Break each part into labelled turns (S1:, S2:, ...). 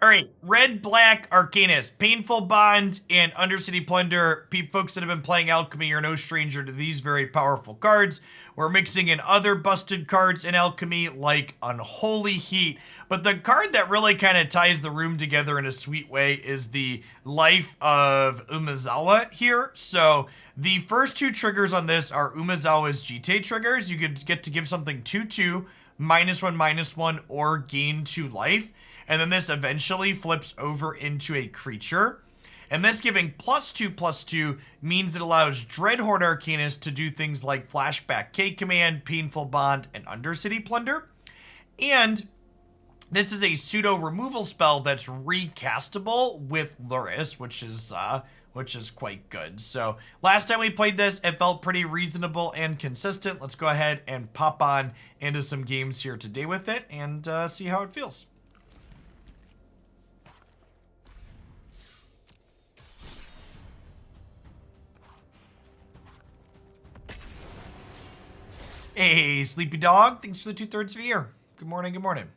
S1: All right, Red-Black Arcanist, Painful Bond, and Undercity Plunder. Folks that have been playing Alchemy are no stranger to these very powerful cards. We're mixing in other busted cards in Alchemy like Unholy Heat. But the card that really kind of ties the room together in a sweet way is the Life of Umezawa here. So the first two triggers on this are Umezawa's GT triggers. You could get to give something 2/2, -1/-1, or gain 2 life. And then this eventually flips over into a creature. And this giving +2/+2 means it allows Dreadhorde Arcanist to do things like Flashback K Command, Painful Bond, and Undercity Plunder. And this is a pseudo removal spell that's recastable with Lurrus, which is quite good. So last time we played this, it felt pretty reasonable and consistent. Let's go ahead and pop on into some games here today with it and see how it feels. Hey, Sleepy Dog, thanks for the 2/3 of a year. Good morning, good morning.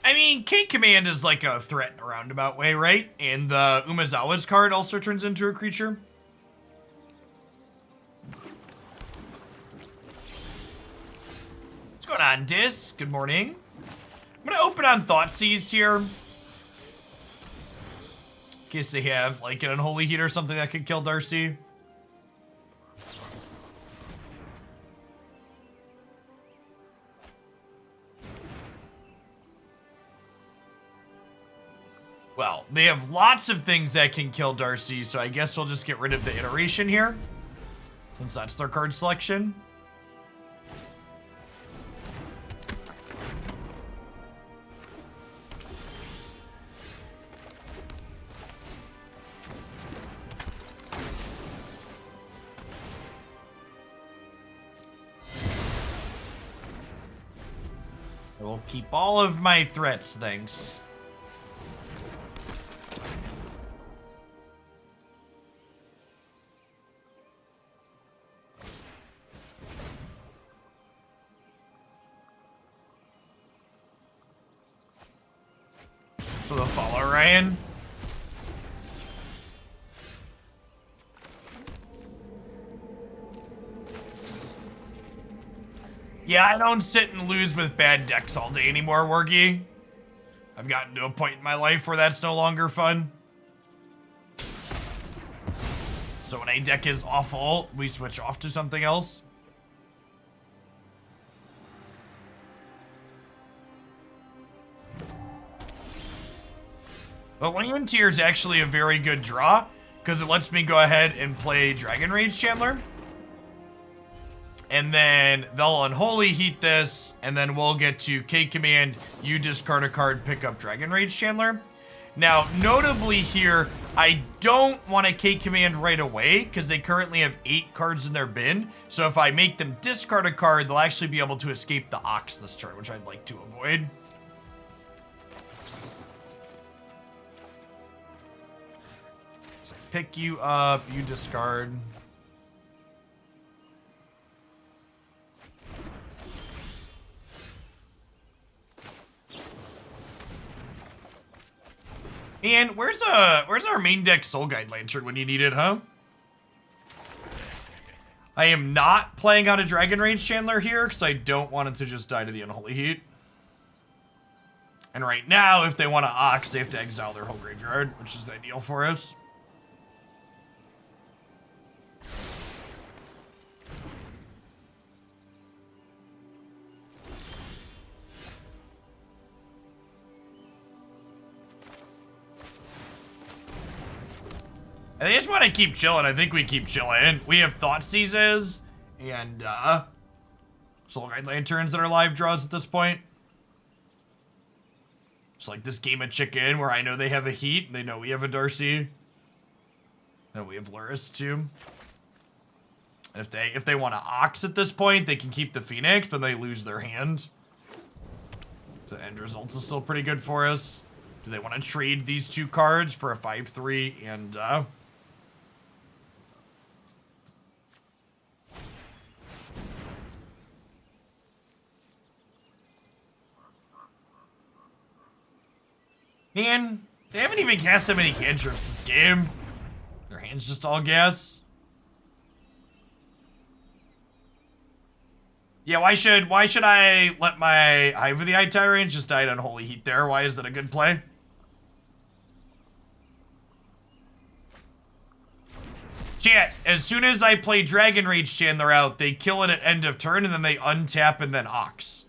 S1: I mean, K Command is like a threat in a roundabout way, right? And the Umezawa's card also turns into a creature. What's going on, Dis? Good morning. I'm gonna open on Thoughtseize here. In case they have like an Unholy Heat or something that could kill Darcy. Well, they have lots of things that can kill Darcy, so I guess we'll just get rid of the iteration here, since that's their card selection. I will keep all of my threats, thanks. So they'll follow Ryan. Yeah, I don't sit and lose with bad decks all day anymore, Wargy. I've gotten to a point in my life where that's no longer fun. So when a deck is awful, we switch off to something else. But Land Tier is actually a very good draw because it lets me go ahead and play Dragon Rage Chandler. And then they'll Unholy Heat this, and then we'll get to K Command, you discard a card, pick up Dragon Rage Chandler. Now, notably here, I don't want to K Command right away because they currently have 8 cards in their bin. So if I make them discard a card, they'll actually be able to escape the Ox this turn, which I'd like to avoid. So pick you up, you discard. And where's our main deck Soul Guide Lantern when you need it, huh? I am not playing out a Dragon Rage Chandler here because I don't want it to just die to the Unholy Heat. And right now, if they want to Ox, they have to exile their whole graveyard, which is ideal for us. I just want to keep chilling. I think we keep chilling. We have Thoughtseizes and Soul Guide Lanterns that are live draws at this point. It's like this game of chicken where I know they have a Heat, they know we have a Darcy. And we have Lurrus too. And if they want to Ox at this point, they can keep the Phoenix, but they lose their hand. The end results is still pretty good for us. Do they want to trade these two cards for a 5/3 and Man, they haven't even cast that many cantrips this game. Their hand's just all gas. Yeah, why should I let my Hive of the Eye Tyrant just die on Unholy Heat there? Why is that a good play? Chat, as soon as I play Dragon Rage Chandler out, they kill it at end of turn and then they untap and then Ox.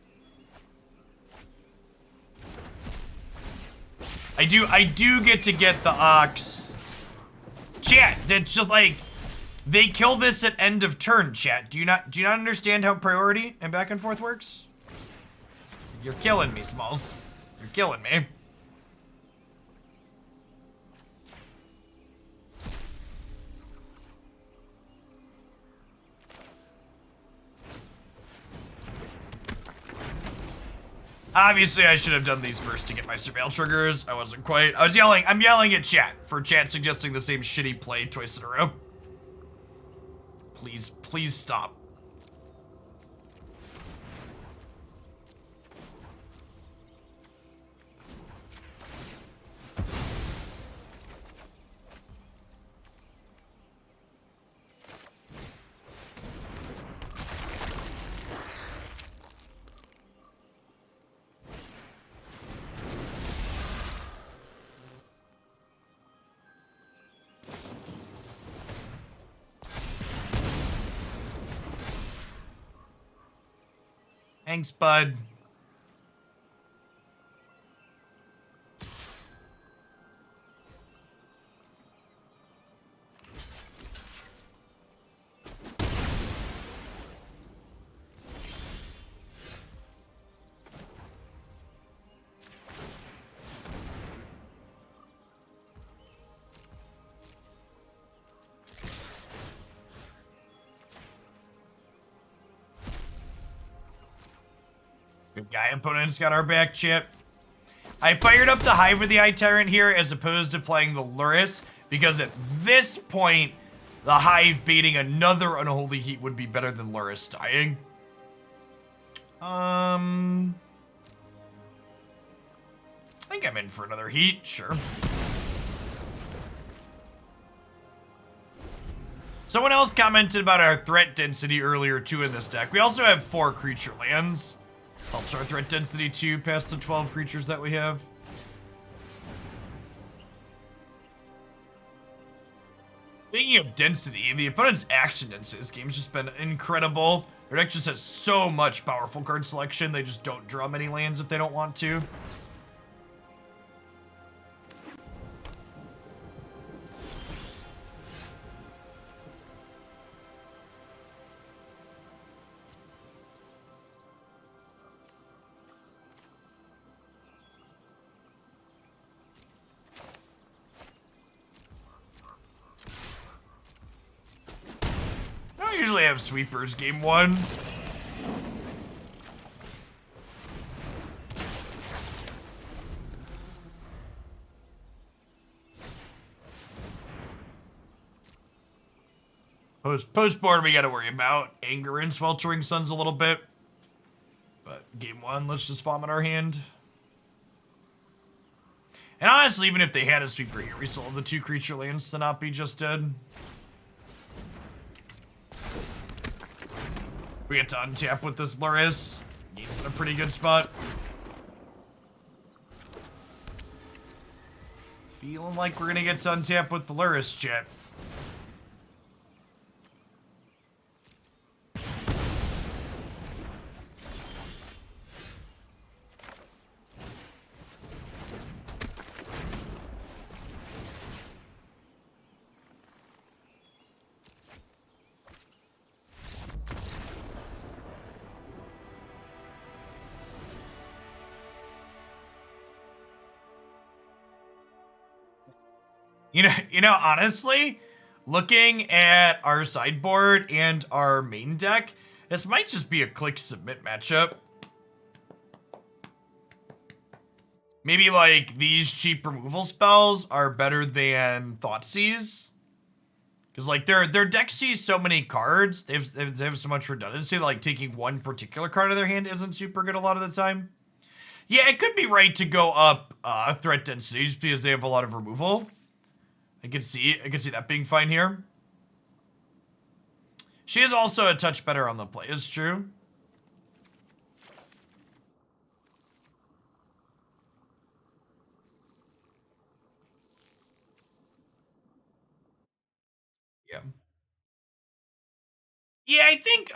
S1: I do get to get the Ox. Chat, that's just like, they kill this at end of turn, chat. Do you not understand how priority and back and forth works? You're killing me, Smalls. You're killing me. Obviously, I should have done these first to get my surveil triggers. I wasn't quite. I'm yelling at chat for chat suggesting the same shitty play twice in a row. Please stop. Thanks, bud. Good guy, opponent's got our back, Chip. I fired up the Hive of the Eye Tyrant here as opposed to playing the Lurrus, because at this point, the Hive baiting another Unholy Heat would be better than Lurrus dying. I think I'm in for another Heat, sure. Someone else commented about our threat density earlier too in this deck. We also have 4 creature lands. Helps our threat density too, past the 12 creatures that we have. Speaking of density, the opponent's action density this game's just been incredible. Their deck just has so much powerful card selection, they just don't draw many lands if they don't want to. I usually have sweepers game 1. Post-board we gotta worry about Anger and Sweltering Suns a little bit. But game 1, let's just vomit our hand. And honestly, even if they had a sweeper here, we still have the 2 creature lands to not be just dead. We get to untap with this Lurrus. Game's in a pretty good spot. Feeling like we're gonna get to untap with the Lurrus, chat. Honestly, looking at our sideboard and our main deck, this might just be a click submit matchup. Maybe like these cheap removal spells are better than Thoughtseize. Because like their deck sees so many cards, they have so much redundancy that like taking one particular card out of their hand isn't super good a lot of the time. Yeah, it could be right to go up threat density just because they have a lot of removal. I can see that being fine here. She is also a touch better on the play, it's true. Yeah. Yeah, I think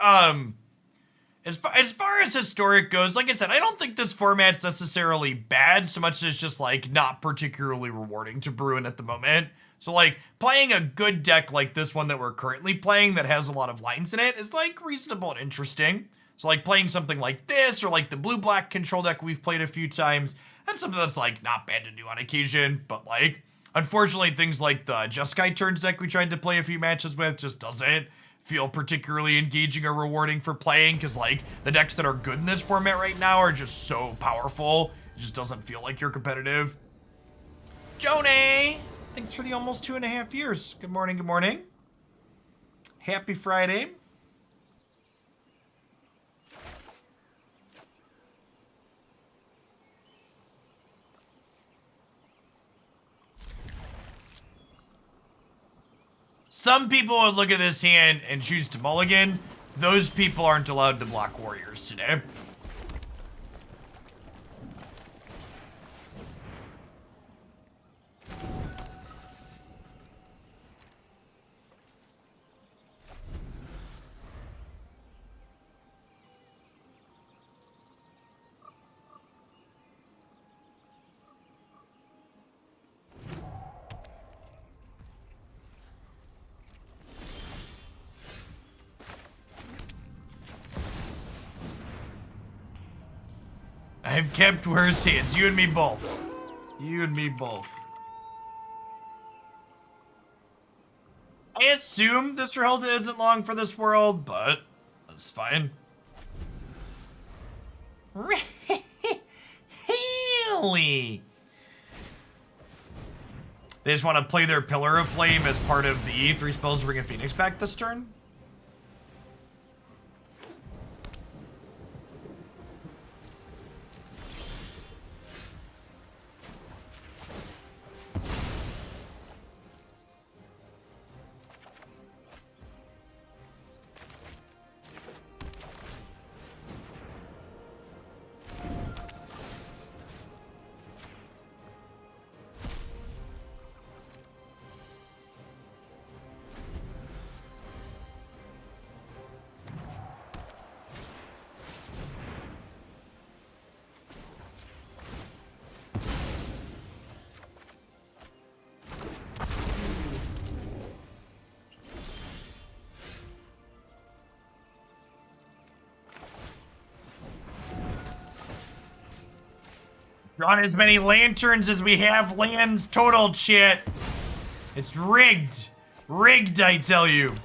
S1: as far as historic goes, like I said, I don't think this format's necessarily bad so much as just like not particularly rewarding to Bruin at the moment. So like playing a good deck like this one that we're currently playing that has a lot of lines in it is like reasonable and interesting. So like playing something like this or like the blue-black control deck we've played a few times, that's something that's like not bad to do on occasion, but like unfortunately things like the Jeskai Turns deck we tried to play a few matches with just doesn't feel particularly engaging or rewarding for playing because like the decks that are good in this format right now are just so powerful. It just doesn't feel like you're competitive. Jonah, thanks for the almost 2.5 years. Good morning, good morning. Happy Friday. Some people would look at this hand and choose to mulligan. Those people aren't allowed to block warriors today. I've kept worse hands. You and me both. You and me both. I assume this Rahilda isn't long for this world, but that's fine. Really? They just want to play their Pillar of Flame as part of the 3 spells to bring a Phoenix back this turn? Drawn as many lanterns as we have lands total, shit. It's rigged. Rigged, I tell you.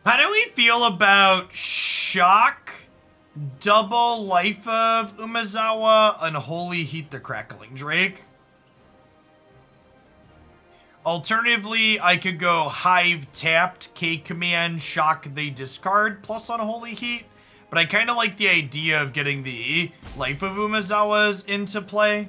S1: How do we feel about Shock, Double Life of Umezawa, Unholy Heat the Crackling Drake? Alternatively, I could go Hive tapped, K command, Shock they discard, plus Unholy Heat. But I kind of like the idea of getting the Life of Umezawas into play.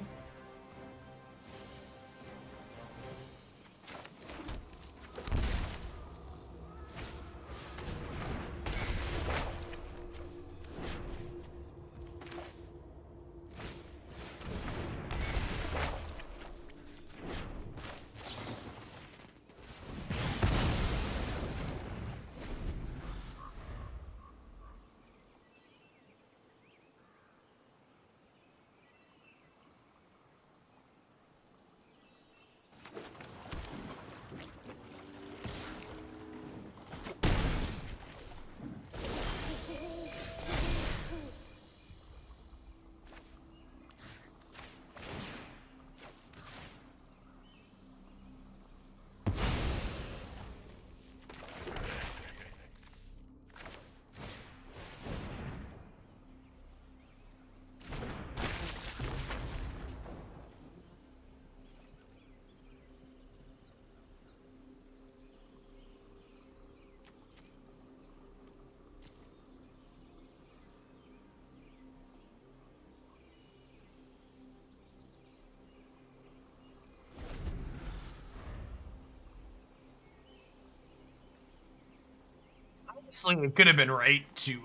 S1: Honestly, it could have been right to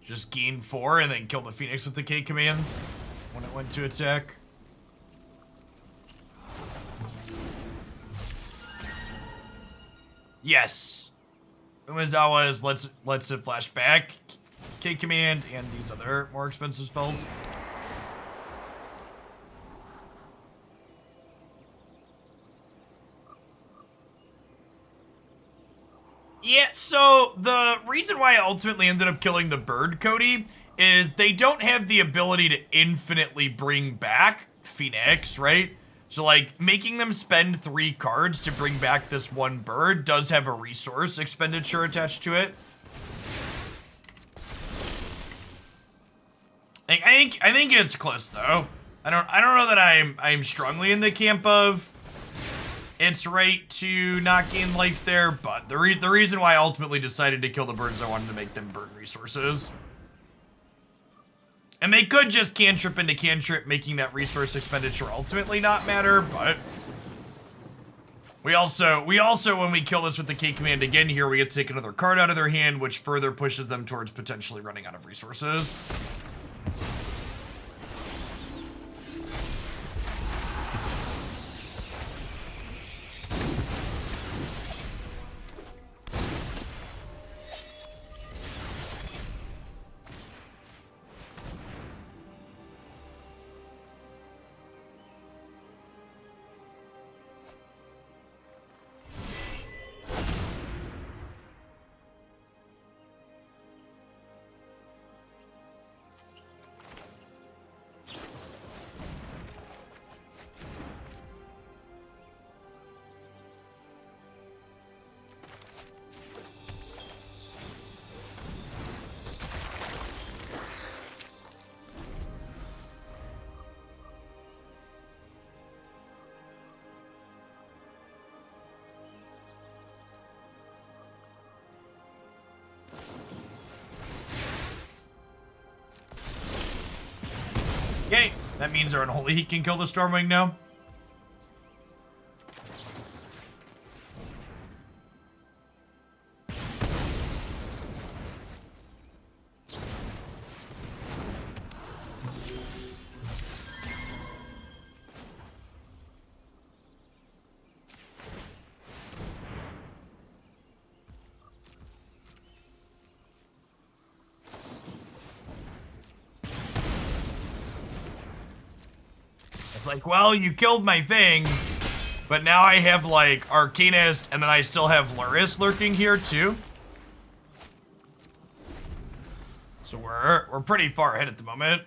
S1: just gain 4 and then kill the Phoenix with the K command when it went to attack. Yes. Umezawa is lets it flash back, K command, and these other more expensive spells. Yeah, so the reason why I ultimately ended up killing the bird, Cody, is they don't have the ability to infinitely bring back Phoenix, right? So, like, making them spend 3 cards to bring back this one bird does have a resource expenditure attached to it. I think it's close though. I don't know that I'm strongly in the camp of it's right to not gain life there, but the reason why I ultimately decided to kill the birds, I wanted to make them burn resources. And they could just cantrip into cantrip, making that resource expenditure ultimately not matter, but we also, when we kill this with the K command again here, we get to take another card out of their hand, which further pushes them towards potentially running out of resources. Okay, that means our Unholy Heat can kill the Stormwing now. It's like, well, you killed my thing, but now I have, like, Arcanist, and then I still have Lurrus lurking here, too. So we're pretty far ahead at the moment.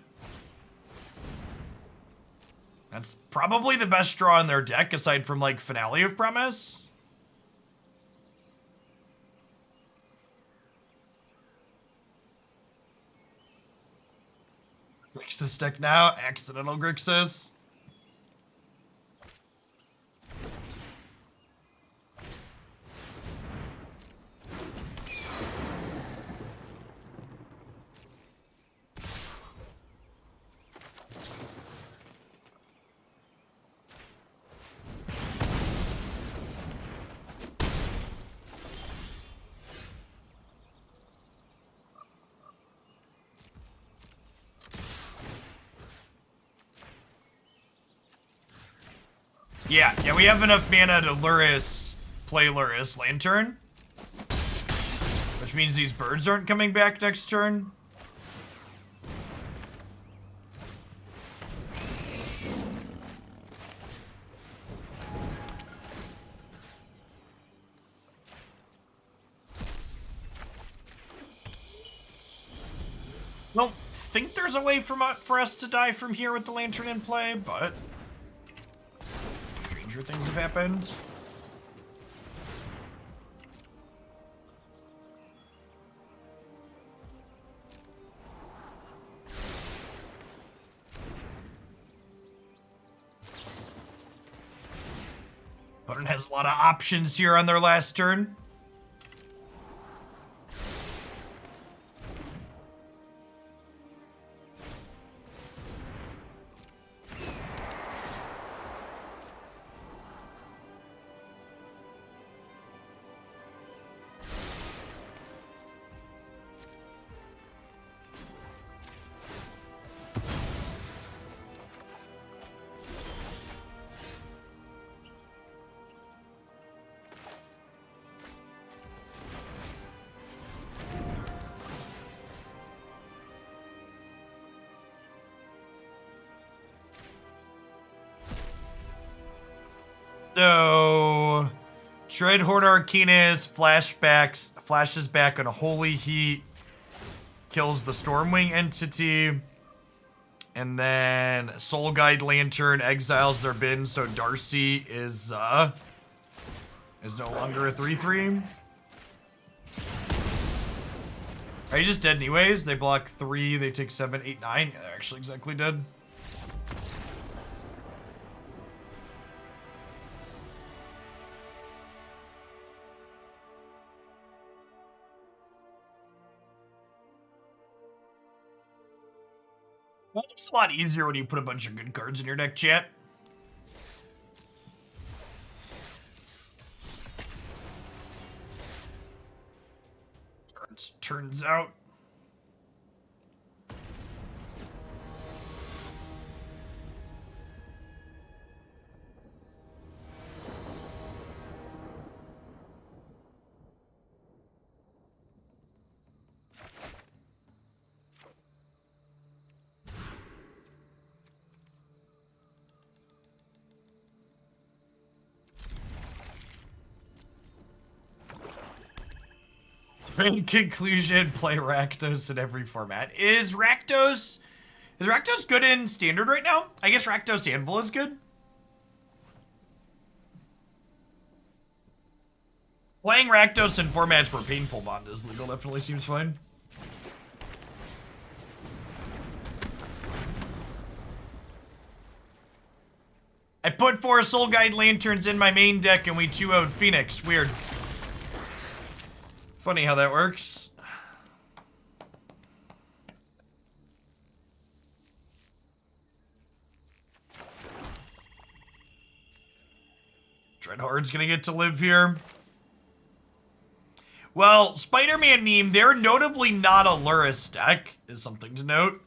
S1: That's probably the best draw in their deck, aside from, like, Finale of Promise. Grixis deck now. Accidental Grixis. Yeah, we have enough mana to Lurrus, play Lurrus Lantern. Which means these birds aren't coming back next turn. Don't think there's a way for us to die from here with the Lantern in play, but stranger things have happened. Opponent has a lot of options here on their last turn. So, Dreadhorde Arcanist flashes back Unholy Heat, kills the Stormwing entity, and then Soul Guide Lantern exiles their bin, so Darcy is no longer a 3/3. Are you just dead anyways? They block 3, they take 7, 8, 9. Yeah, they're actually exactly dead. Well, it's a lot easier when you put a bunch of good cards in your deck, chat. Turns out. In conclusion, play Rakdos in every format. Is Rakdos good in Standard right now? I guess Rakdos Anvil is good. Playing Rakdos in formats where Painful Bond is legal definitely seems fine. I put 4 Soul Guide Lanterns in my main deck and we 2-0'd Phoenix. Weird. Funny how that works. Dreadhorde's gonna get to live here. Well, Spider-Man meme, they're notably not a Lurrus deck, is something to note.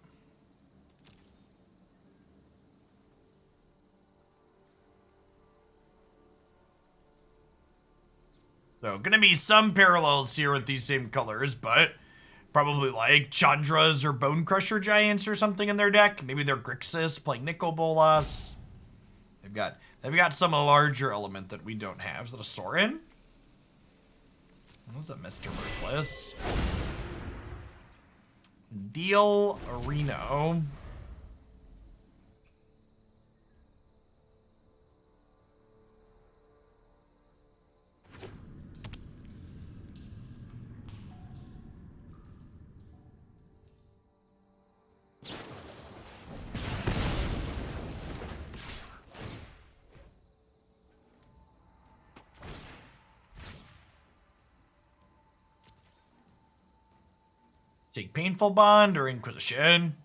S1: So, gonna be some parallels here with these same colors, but probably like Chandras or Bone Crusher Giants or something in their deck. Maybe they're Grixis playing Nicol Bolas. They've got some larger element that we don't have. Is that a Sorin? What's that, Mr. Worthless? Deal Reno. Take Painful Bond or Inquisition?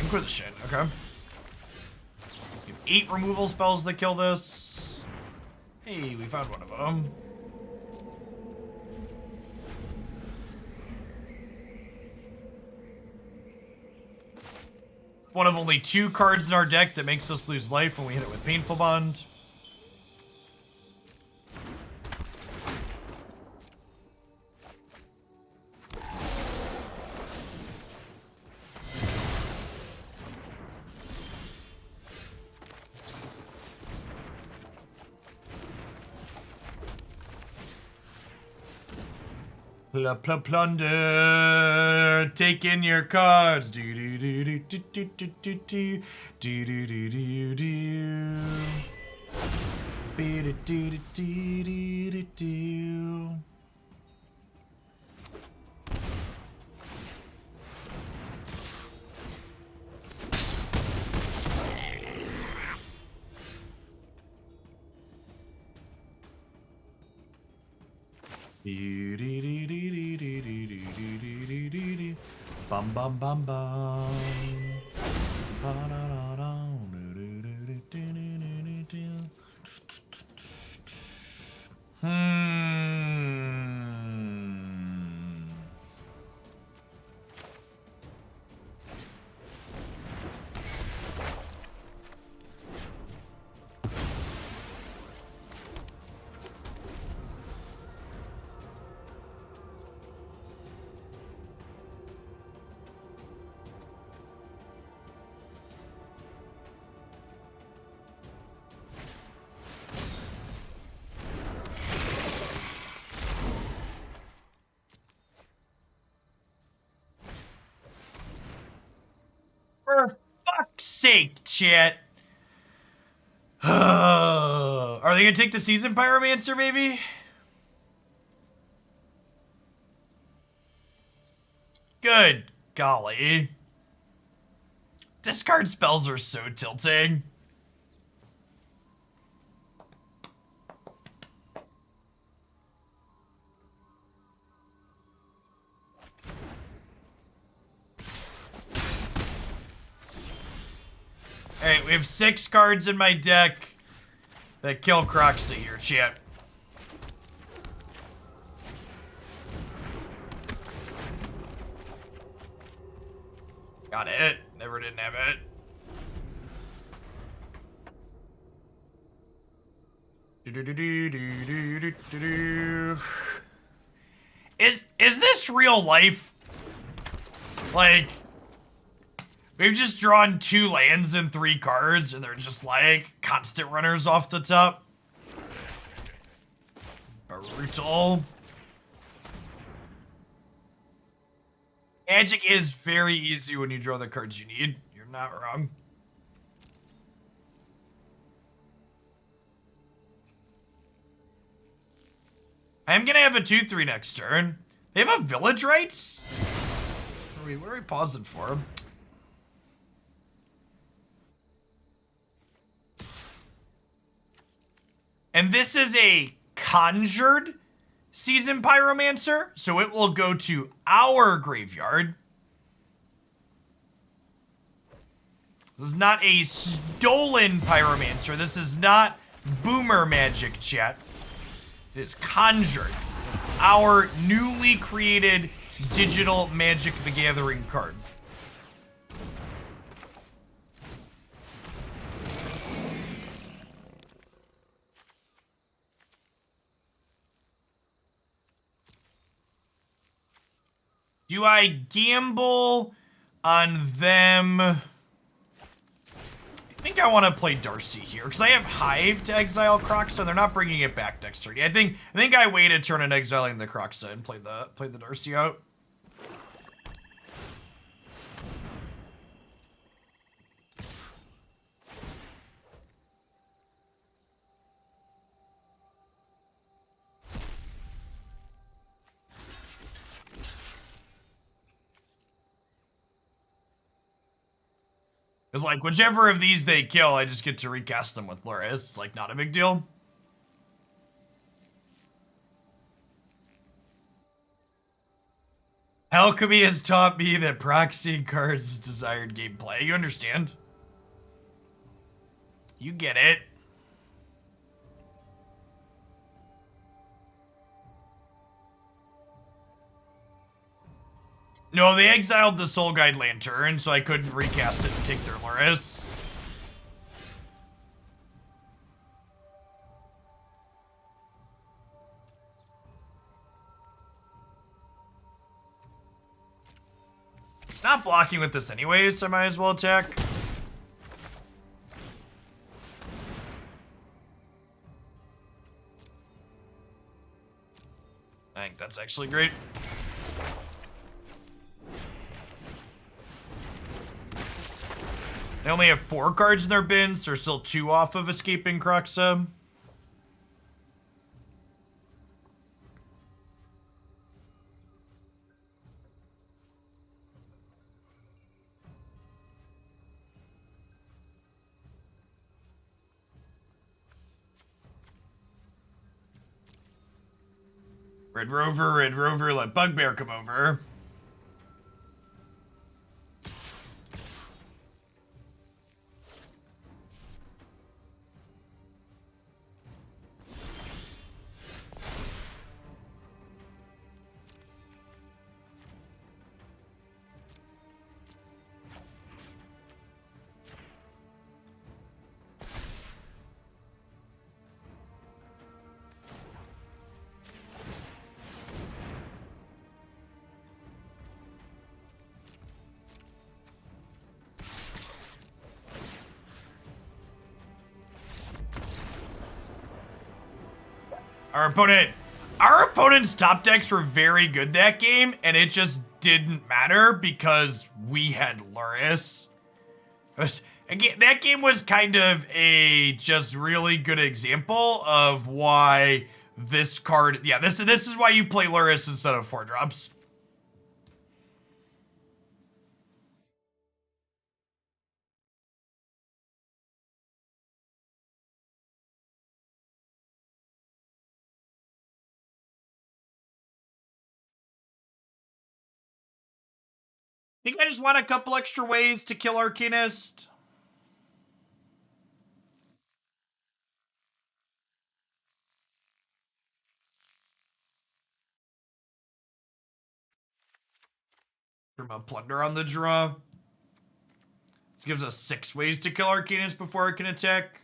S1: Inquisition, okay. We have 8 removal spells that kill this. Hey, we found one of them. One of only 2 cards in our deck that makes us lose life when we hit it with Painful Bond. Plunder, take in your cards. Do do do do do do do do do do do do do do. Do do do do do do. Bum bum bum bum. For fuck's sake, chat. Are they gonna take the Season Pyromancer, maybe? Good golly. Discard spells are so tilting. Alright, we have 6 cards in my deck that kill Croxy here, chat. Got it. Never didn't have it. Is this real life? Like, we've just drawn 2 lands and 3 cards, and they're just like constant runners off the top. Brutal. Magic is very easy when you draw the cards you need. You're not wrong. I'm gonna have a 2/3 next turn. They have a Village Rites? What are we pausing for? And this is a conjured Season Pyromancer, so it will go to our graveyard. This is not a stolen Pyromancer. This is not Boomer Magic, chat. It is conjured. Our newly created digital Magic the Gathering card. Do I gamble on them? I think I want to play Darcy here because I have Hive to exile Croxa, and they're not bringing it back next turn. I think I waited turn and exiling the Croxa and play the Darcy out. It's like, whichever of these they kill, I just get to recast them with Lurrus. It's like, not a big deal. Alchemy has taught me that proxying cards is desired gameplay. You understand? You get it. No, they exiled the Soul Guide Lantern, so I couldn't recast it and take their Lurrus. Not blocking with this anyways, so I might as well attack. I think that's actually great. They only have 4 cards in their bins, so they're still 2 off of escaping Croxa. Red Rover, let Bugbear come over. Our opponent's top decks were very good that game, and it just didn't matter because we had Lurrus. Again, that game was kind of a just really good example of why this card, yeah, this is why you play Lurrus instead of 4-drops. Think I just want a couple extra ways to kill Arcanist. From a Plunder on the draw. This gives us 6 ways to kill Arcanist before it can attack.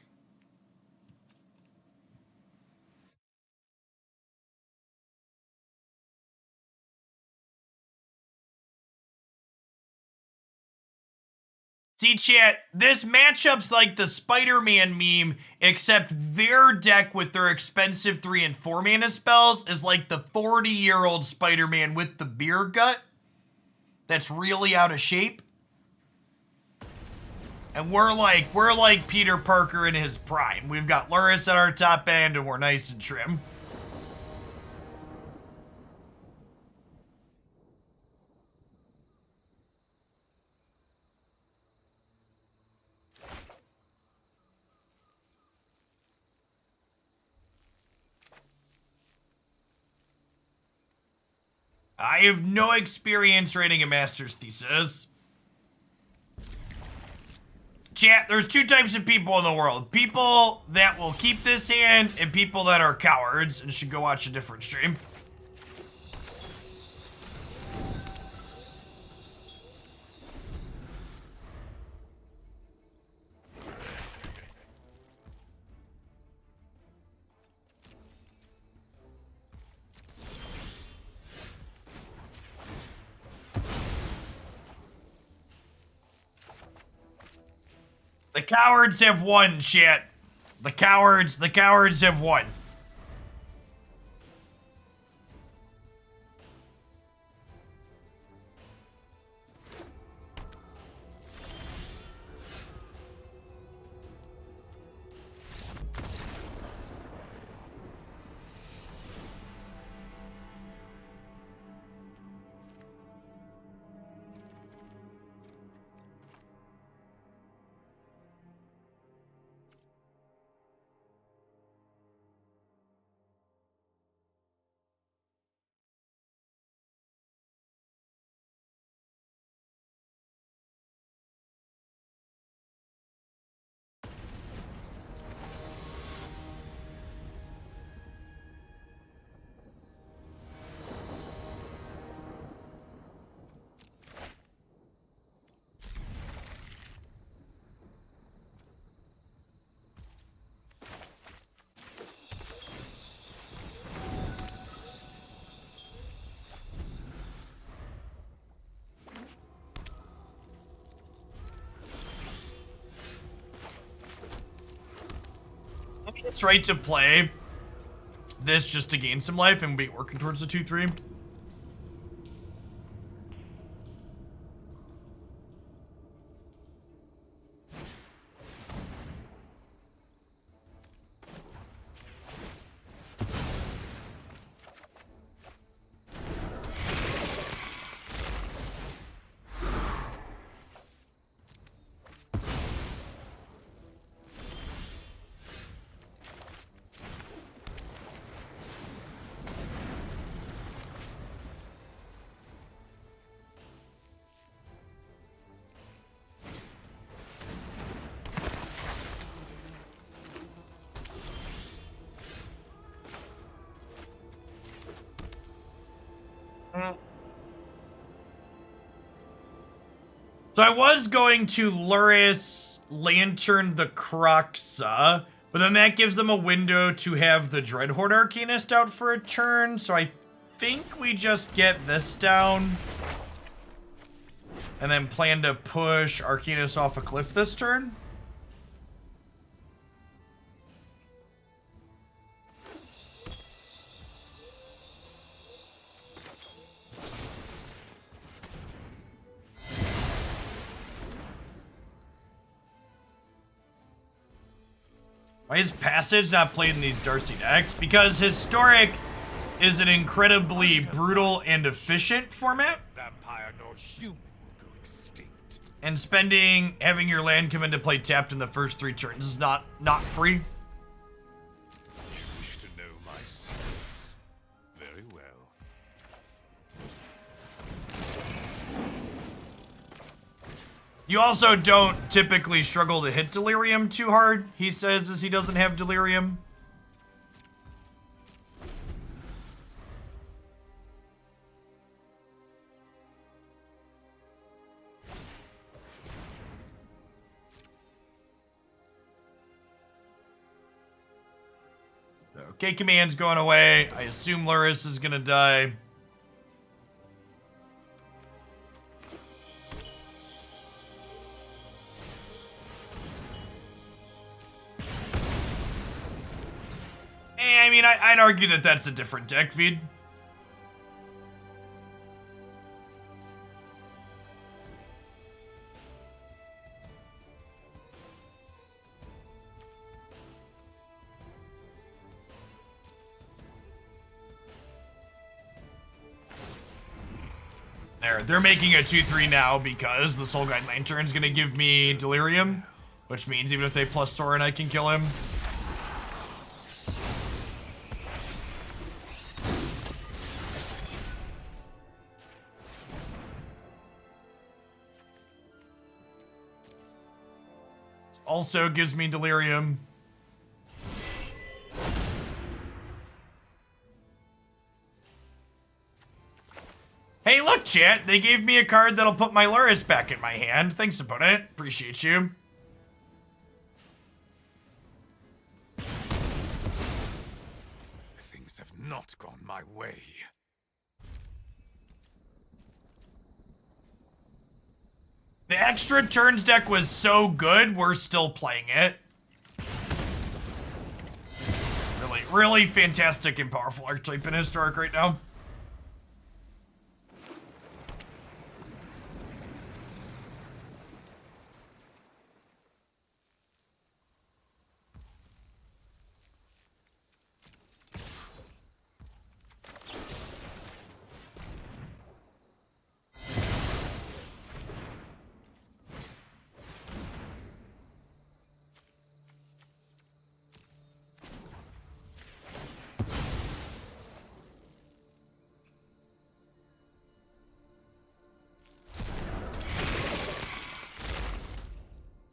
S1: See, chat, this matchup's like the Spider-Man meme, except their deck with their expensive 3 and 4 mana spells is like the 40-year-old Spider-Man with the beer gut that's really out of shape. And we're like Peter Parker in his prime. We've got Lurrus at our top end, and we're nice and trim. I have no experience writing a master's thesis. Chat, there's 2 types of people in the world. People that will keep this hand and people that are cowards and should go watch a different stream. The cowards have won, shit. The cowards have won. It's right to play this just to gain some life and be working towards the 2-3. So I was going to Lurrus Lantern the Croxa, but then that gives them a window to have the Dreadhorde Arcanist out for a turn, so I think we just get this down and then plan to push Arcanist off a cliff this turn. Why is Passage not played in these Darcy decks? Because Historic is an incredibly brutal and efficient format.
S2: Vampire nor human will go extinct.
S1: And having your land come into play tapped in the first 3 turns is not free.
S2: You wish to know my secrets? Very well.
S1: You also don't typically struggle to hit Delirium too hard, he says, as he doesn't have Delirium. Okay, command's going away. I assume Lurrus is gonna die. I mean, I'd argue that that's a different deck feed. They're making a 2-3 now because the Soul Guide Lantern's gonna give me Delirium, which means even if they plus Sorin, I can kill him. Also gives me Delirium. Hey, look, chat. They gave me a card that'll put my Lurrus back in my hand. Thanks, opponent. Appreciate you.
S2: Things have not gone my way.
S1: The extra turns deck was so good, we're still playing it. Really fantastic and powerful archetype in Historic right now.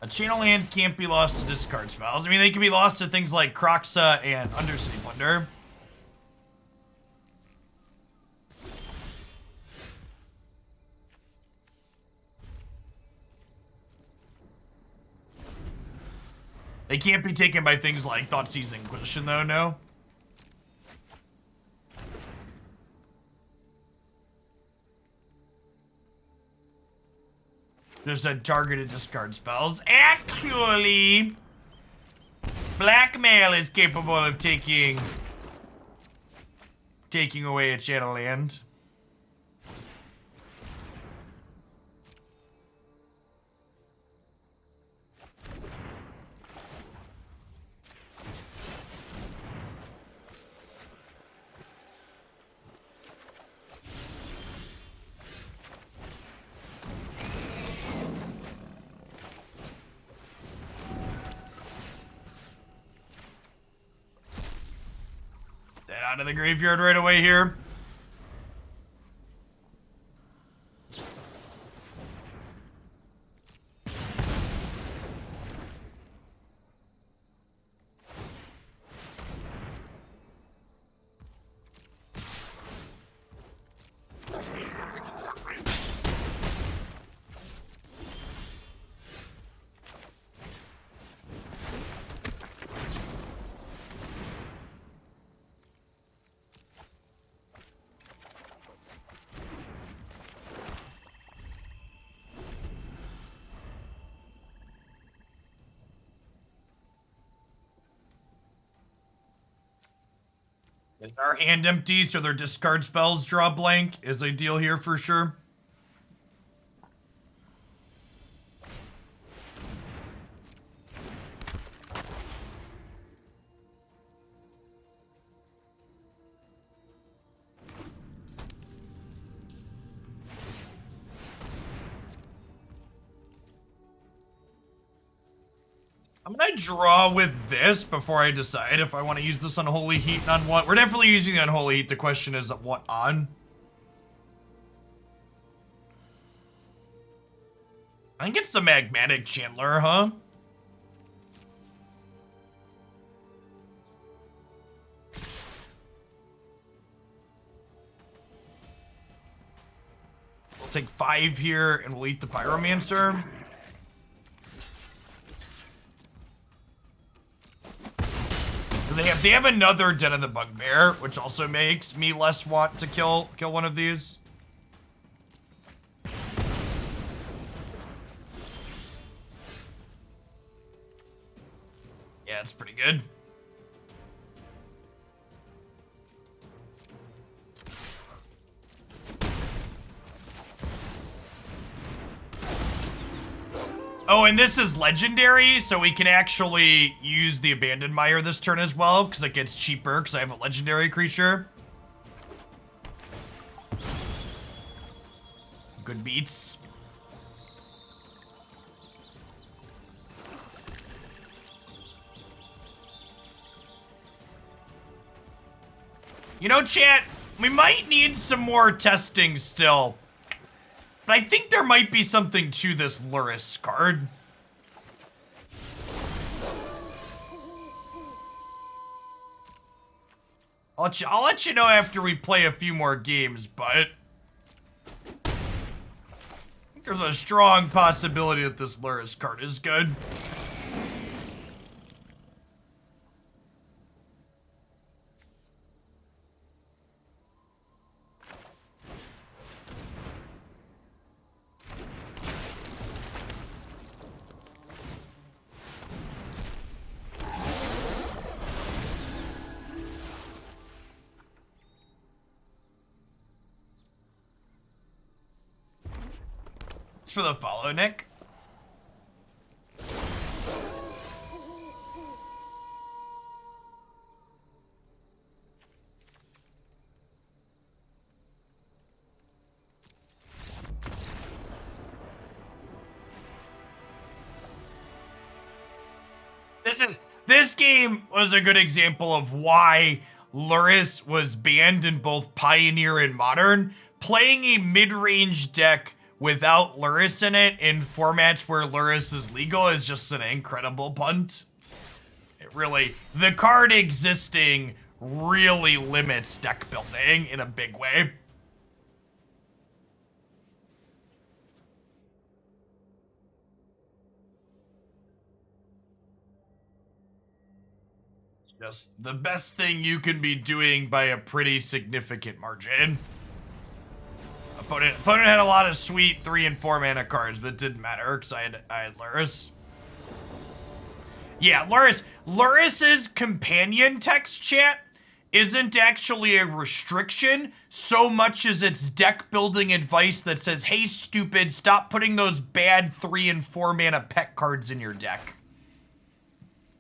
S1: Channel lands can't be lost to discard spells. I mean, they can be lost to things like Croxa and Undercity Plunder. They can't be taken by things like Thoughtseize Inquisition, though, no? There's a targeted discard spells. Actually, Blackmail is capable of taking away a channel land. That out of the graveyard right away here. Is our hand empty, so their discard spells draw blank is ideal here for sure. I'm gonna draw with this before I decide if I want to use this Unholy Heat on what. We're definitely using the Unholy Heat. The question is what on. I think it's the Magmatic Chandler, huh? We'll take 5 here and we'll eat the Pyromancer. They have another Den of the Bugbear, which also makes me less want to kill one of these. Yeah, it's pretty good. Oh, and this is legendary, so we can actually use the Abandoned Mire this turn as well, because it gets cheaper, because I have a legendary creature. Good beats. You know, chat, we might need some more testing still. But I think there might be something to this Lurrus card. I'll let you know after we play a few more games, but I think there's a strong possibility that this Lurrus card is good. For the follow, Nick. This game was a good example of why Lurrus was banned in both Pioneer and Modern. Playing a mid-range deck without Lurrus in it in formats where Lurrus is legal is just an incredible punt. It really, the card existing really limits deck building in a big way. It's just the best thing you can be doing by a pretty significant margin. Opponent had a lot of sweet 3 and 4 mana cards, but it didn't matter because I had Lurrus. Yeah, Lurrus's companion text chat isn't actually a restriction so much as it's deck building advice that says, hey, stupid, stop putting those bad 3 and 4 mana pet cards in your deck.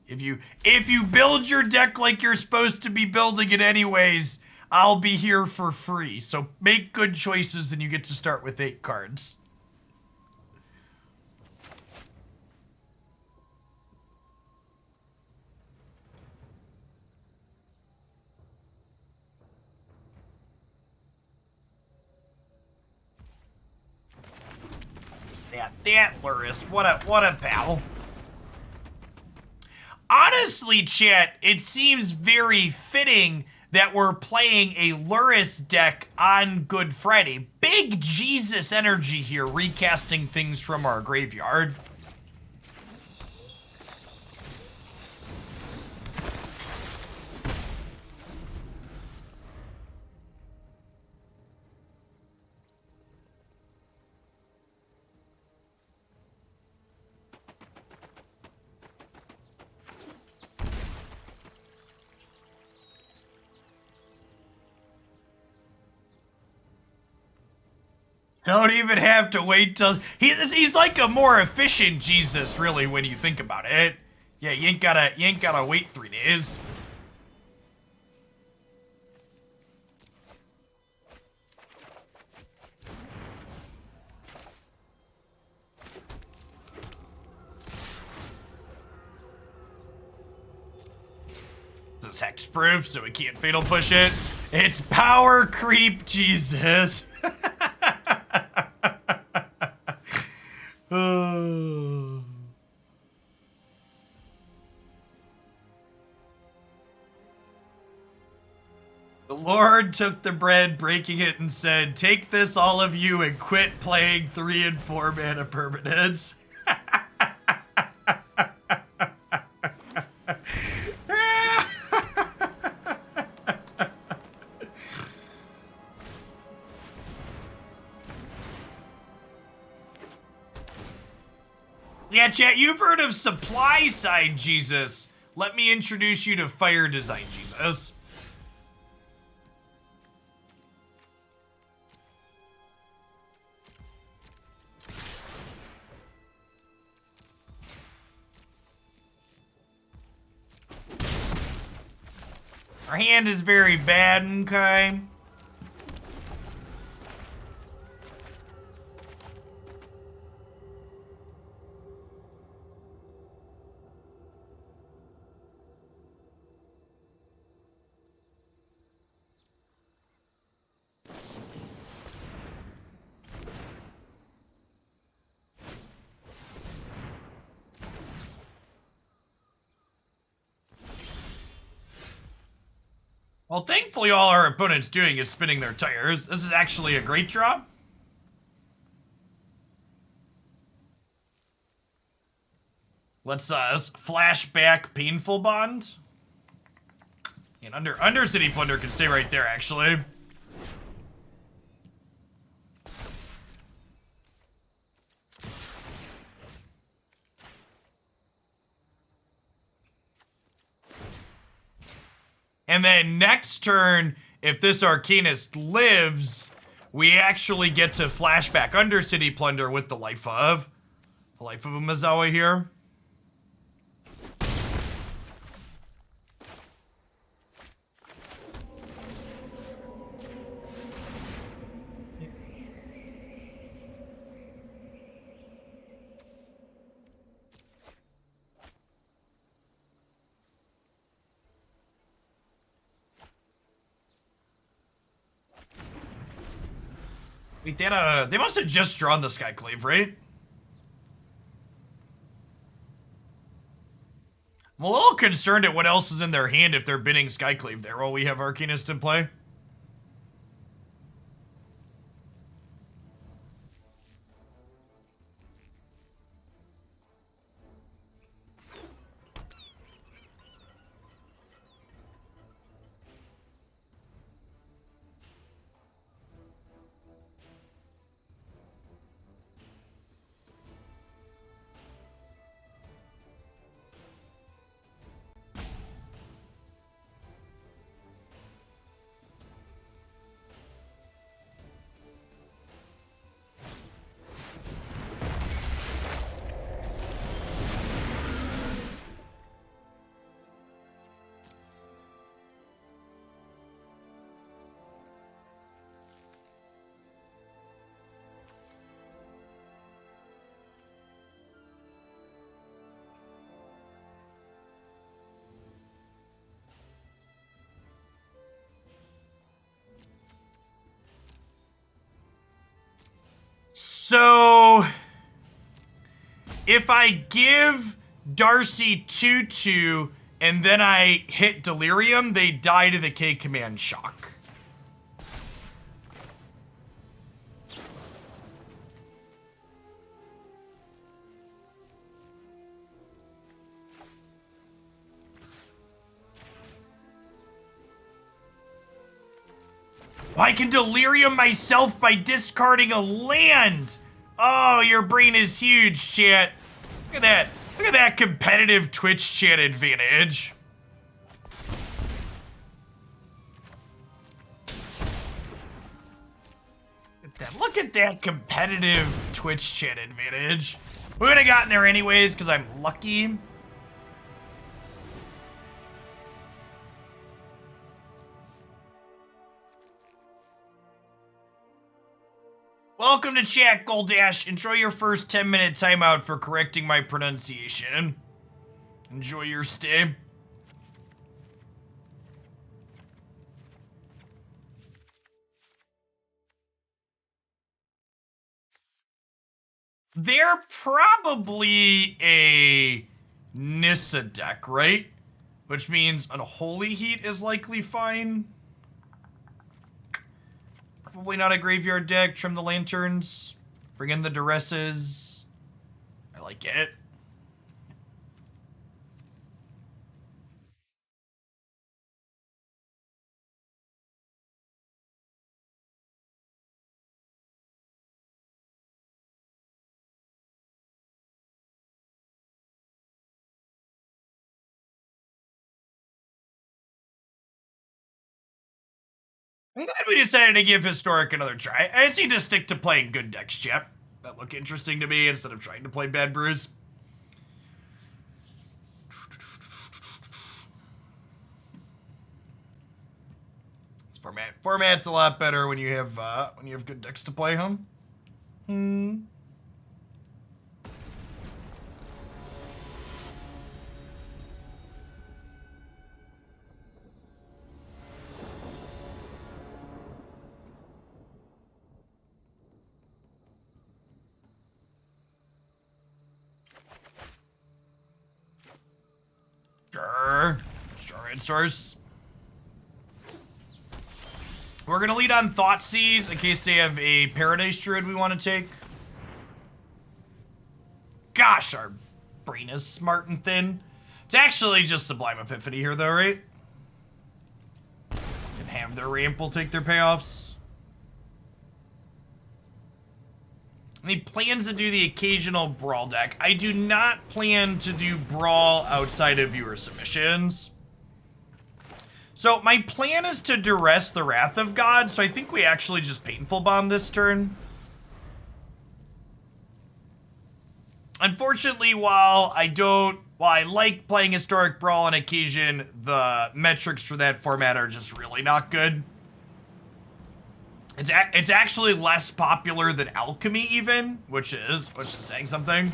S1: If you build your deck like you're supposed to be building it anyways, I'll be here for free. So make good choices and you get to start with 8 cards. Yeah, that Lurrus, what a pal. Honestly, chat, it seems very fitting that we're playing a Lurrus deck on Good Friday. Big Jesus energy here, recasting things from our graveyard. Don't even have to wait till... He's like a more efficient Jesus, really, when you think about it. Yeah, you ain't gotta wait 3 days. This is hexproof, so we can't fatal push it. It's power creep, Jesus. The Lord took the bread, breaking it, and said, take this, all of you, and quit playing 3 and 4 mana permanents. Yeah, chat, you've heard of supply side Jesus. Let me introduce you to fire design Jesus. Our hand is very bad, okay? Well, thankfully all our opponent's doing is spinning their tires. This is actually a great draw. Let's flashback Painful Bond. And Undercity Plunder can stay right there, actually. And then next turn, if this Arcanist lives, we actually get to flashback Undercity Plunder with the Life of Umezawa here. Wait, they must have just drawn the Skyclave, right? I'm a little concerned at what else is in their hand if they're binning Skyclave there while we have Arcanist in play. if I give Darcy 2/2 and then I hit Delirium, they die to the K command shock. I can Delirium myself by discarding a land. Oh, your brain is huge, chat. Look at that. Look at that competitive Twitch chat advantage. Look at that competitive Twitch chat advantage. We would have gotten there anyways because I'm lucky. Welcome to chat, Goldash. Enjoy your first 10-minute timeout for correcting my pronunciation. Enjoy your stay. They're probably a Nissa deck, right? Which means Unholy Heat is likely fine. Probably not a graveyard deck. Trim the lanterns. Bring in the Duresses. I like it. I'm glad we decided to give Historic another try. I just need to stick to playing good decks, chap. That look interesting to me instead of trying to play Bad Brews. This format's a lot better when you have good decks to play, huh? Sure, source. We're gonna lead on Thoughtseize in case they have a Paradise Druid we want to take. Gosh, our brain is smart and thin. It's actually just Sublime Epiphany here though, right? And have their ramp will take their payoffs. And he plans to do the occasional Brawl deck. I do not plan to do Brawl outside of viewer submissions. So my plan is to Duress the Wrath of God, so I think we actually just Painful Bomb this turn. Unfortunately, while I like playing Historic Brawl on occasion, the metrics for that format are just really not good. It's actually less popular than Alchemy even, which is saying something.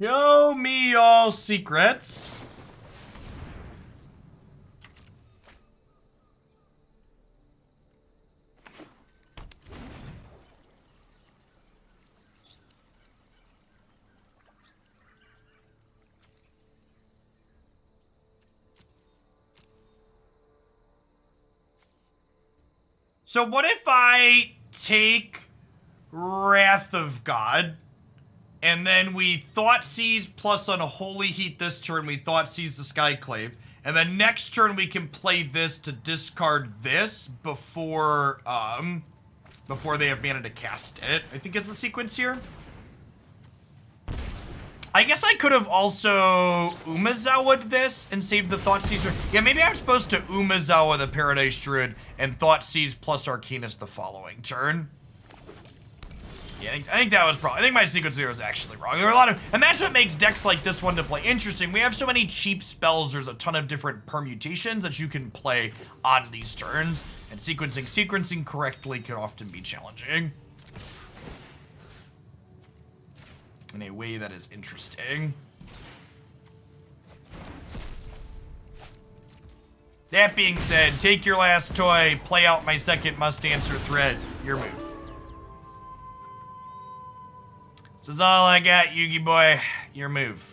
S1: Show me all secrets. So what if I take Wrath of God, and then we Thoughtseize plus Unholy Heat this turn, we Thoughtseize the Skyclave, and then next turn we can play this to discard this before they have mana to cast it, I think is the sequence here. I guess I could have also Umezawa'd this and saved the Thoughtseize. Yeah, maybe I'm supposed to Umezawa the Paradise Druid and Thoughtseize plus Arcanist the following turn. Yeah, I think that was probably, I think my sequence here was actually wrong. There are a lot of, and that's what makes decks like this one to play interesting. We have so many cheap spells, there's a ton of different permutations that you can play on these turns, and sequencing correctly can often be challenging. in a way that is interesting. That being said, take your last toy, play out my second must-answer thread. Your move. This is all I got, Yugi boy. Your move.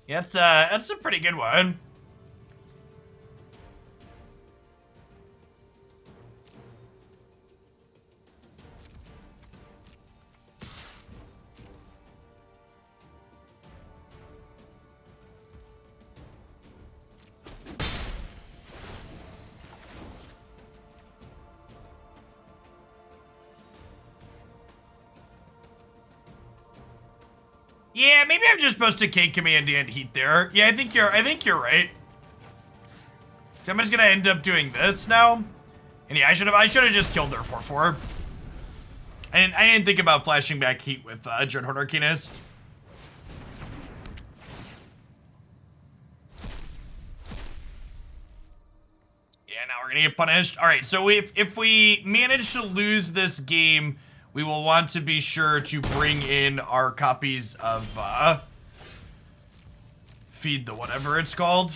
S1: Yeah, that's a pretty good one. Yeah, maybe I'm just supposed to K command and heat there. Yeah, I think you're right. So I'm just gonna end up doing this now. And yeah, I should have just killed their 4/4. I didn't think about flashing back heat with Dreadhorde Arcanist. Yeah, now we're gonna get punished. Alright, so if we manage to lose this game, we will want to be sure to bring in our copies of Feed the whatever it's called.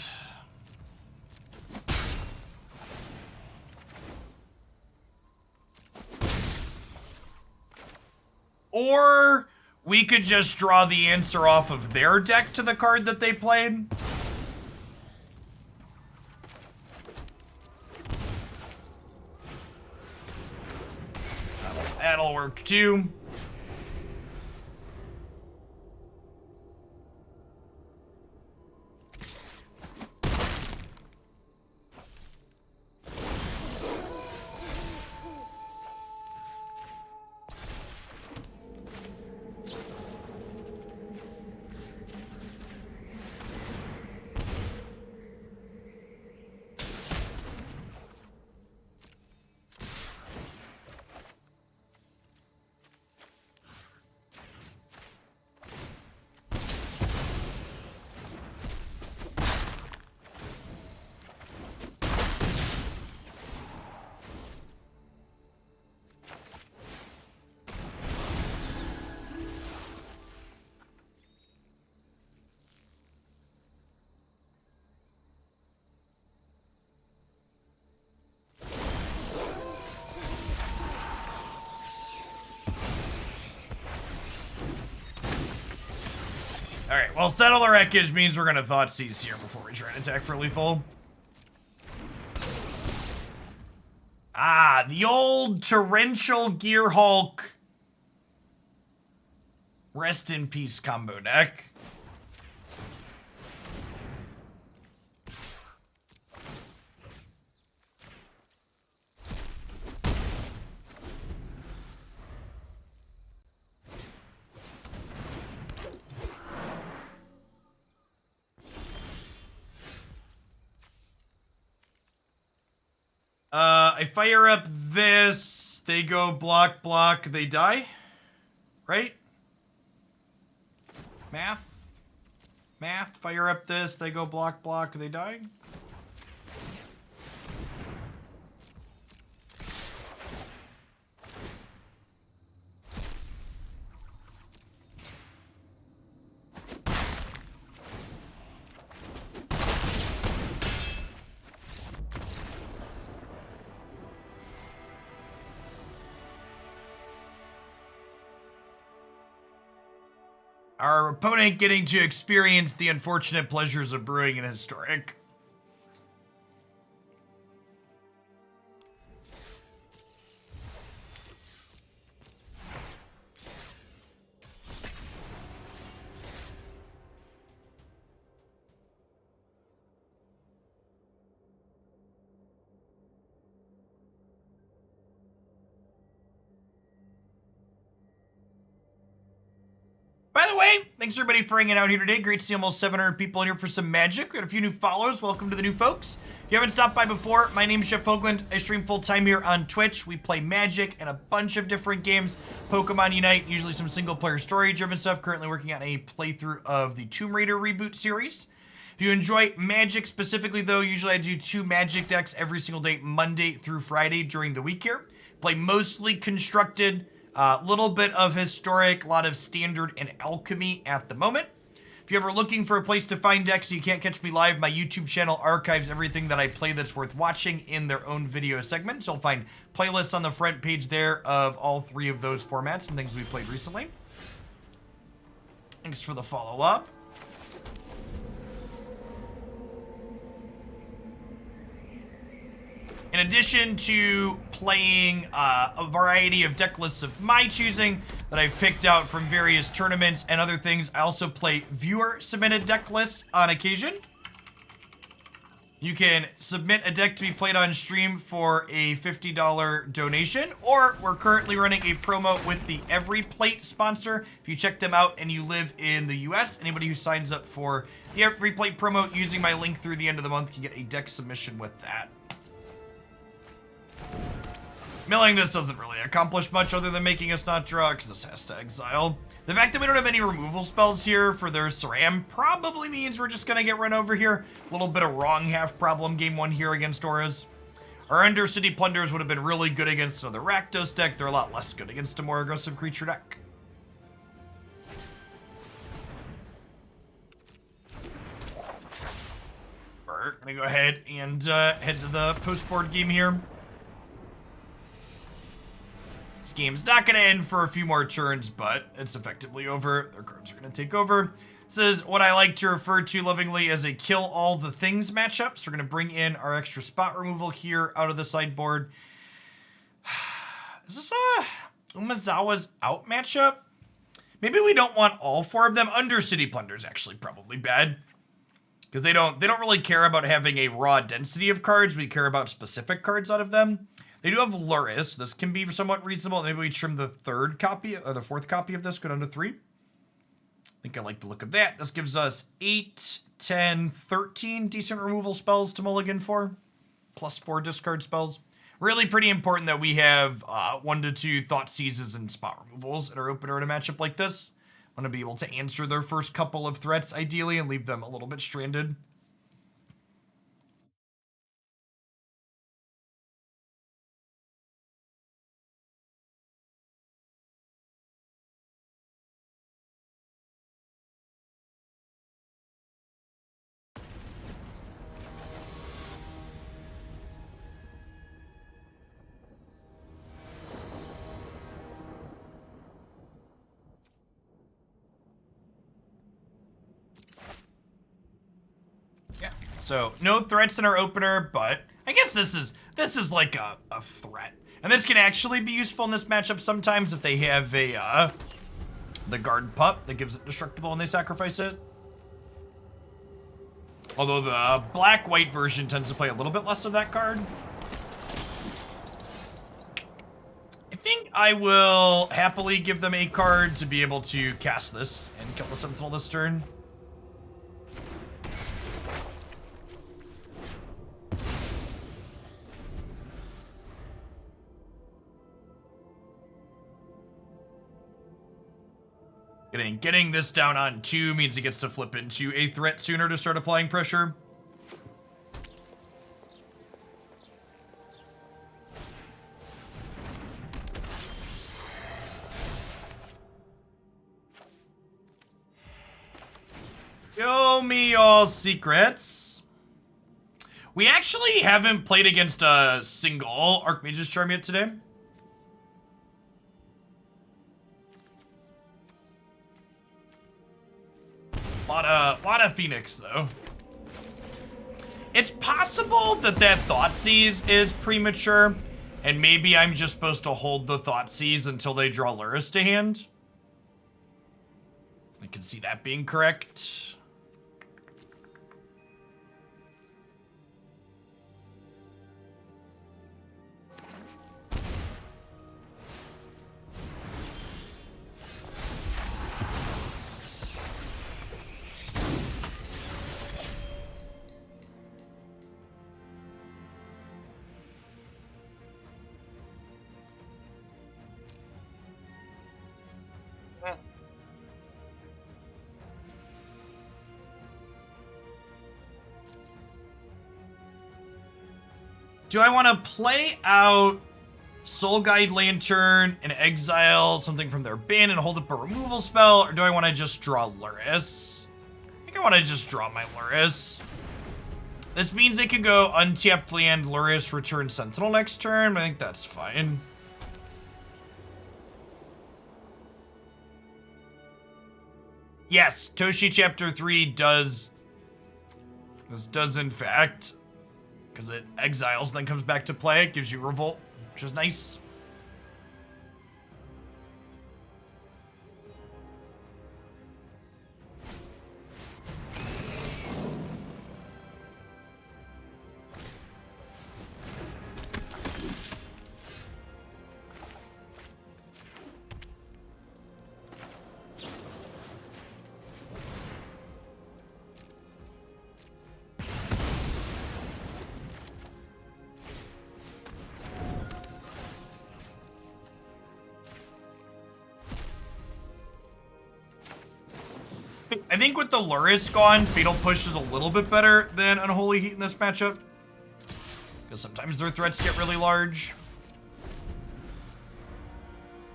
S1: Or we could just draw the answer off of their deck to the card that they played. That'll work too. Alright, well, settle the wreckage means we're gonna Thoughtseize here before we try and attack for lethal. Ah, the old Torrential Gear Hulk Rest in Peace combo deck. I fire up this, they go block, block, they die? Right? Math? Math, fire up this, they go block, block, they die? Our opponent getting to experience the unfortunate pleasures of brewing an historic. By the way, thanks everybody for hanging out here today. Great to see almost 700 people in here for some Magic. We got a few new followers. Welcome to the new folks. If you haven't stopped by before, my name is Jeff Hoagland. I stream full-time here on Twitch. We play Magic and a bunch of different games. Pokemon Unite, usually some single-player story-driven stuff. Currently working on a playthrough of the Tomb Raider reboot series. If you enjoy Magic specifically, though, usually I do 2 Magic decks every single day, Monday through Friday during the week here. Play mostly Constructed, a little bit of Historic, a lot of Standard and Alchemy at the moment. If you're ever looking for a place to find decks so you can't catch me live, my YouTube channel archives everything that I play that's worth watching in their own video segments. You'll find playlists on the front page there of all 3 of those formats and things we played recently. Thanks for the follow-up. In addition to playing a variety of deck lists of my choosing that I've picked out from various tournaments and other things, I also play viewer-submitted deck lists on occasion. You can submit a deck to be played on stream for a $50 donation, or we're currently running a promo with the Every Plate sponsor. If you check them out and you live in the US, anybody who signs up for the Every Plate promo using my link through the end of the month can get a deck submission with that. Milling this doesn't really accomplish much other than making us not draw, because this has to exile. The fact that we don't have any removal spells here for their Saram probably means we're just going to get run over here. A little bit of wrong half problem game 1 here against auras. Our Undercity Plunders would have been really good against another Rakdos deck. They're a lot less good against a more aggressive creature deck. We're going to go ahead and head to the post-board game here. This game's not going to end for a few more turns, but it's effectively over. Their cards are going to take over. This is what I like to refer to lovingly as a kill all the things matchup. So we're going to bring in our extra spot removal here out of the sideboard. Is this Umezawa's out matchup? Maybe we don't want all 4 of them. Undercity Plunder is actually probably bad, because they don't really care about having a raw density of cards. We care about specific cards out of them. They do have Lurrus. This can be somewhat reasonable. Maybe we trim the 3rd copy, or the 4th copy of this, go down to 3. I think I like the look of that. This gives us 8, 10, 13 decent removal spells to mulligan for, plus 4 discard spells. Really pretty important that we have 1 to 2 Thoughtseizes and spot removals in our opener in a matchup like this. Want to be able to answer their first couple of threats, ideally, and leave them a little bit stranded. Yeah, so no threats in our opener, but I guess this is like a threat. And this can actually be useful in this matchup sometimes if they have a the Guard Pup that gives it destructible when they sacrifice it. Although the black-white version tends to play a little bit less of that card. I think I will happily give them a card to be able to cast this and kill the Sentinel this turn. Getting this down on 2 means he gets to flip into a threat sooner to start applying pressure. Show me all secrets. We actually haven't played against a single Archmage's Charm yet today. Lot of Phoenix, though. It's possible that Thoughtseize is premature, and maybe I'm just supposed to hold the Thoughtseize until they draw Lurrus to hand. I can see that being correct. Do I want to play out Soul Guide Lantern and exile something from their bin and hold up a removal spell, or do I want to just draw Lurrus? I think I want to just draw my Lurrus. This means they could go untapped land, Lurrus, return Sentinel next turn, but I think that's fine. Yes, Toshi Chapter 3 does... This does, in fact, because it exiles, then comes back to play. It gives you Revolt, which is nice. I think with the Lurrus gone, Fatal Push is a little bit better than Unholy Heat in this matchup. Because sometimes their threats get really large.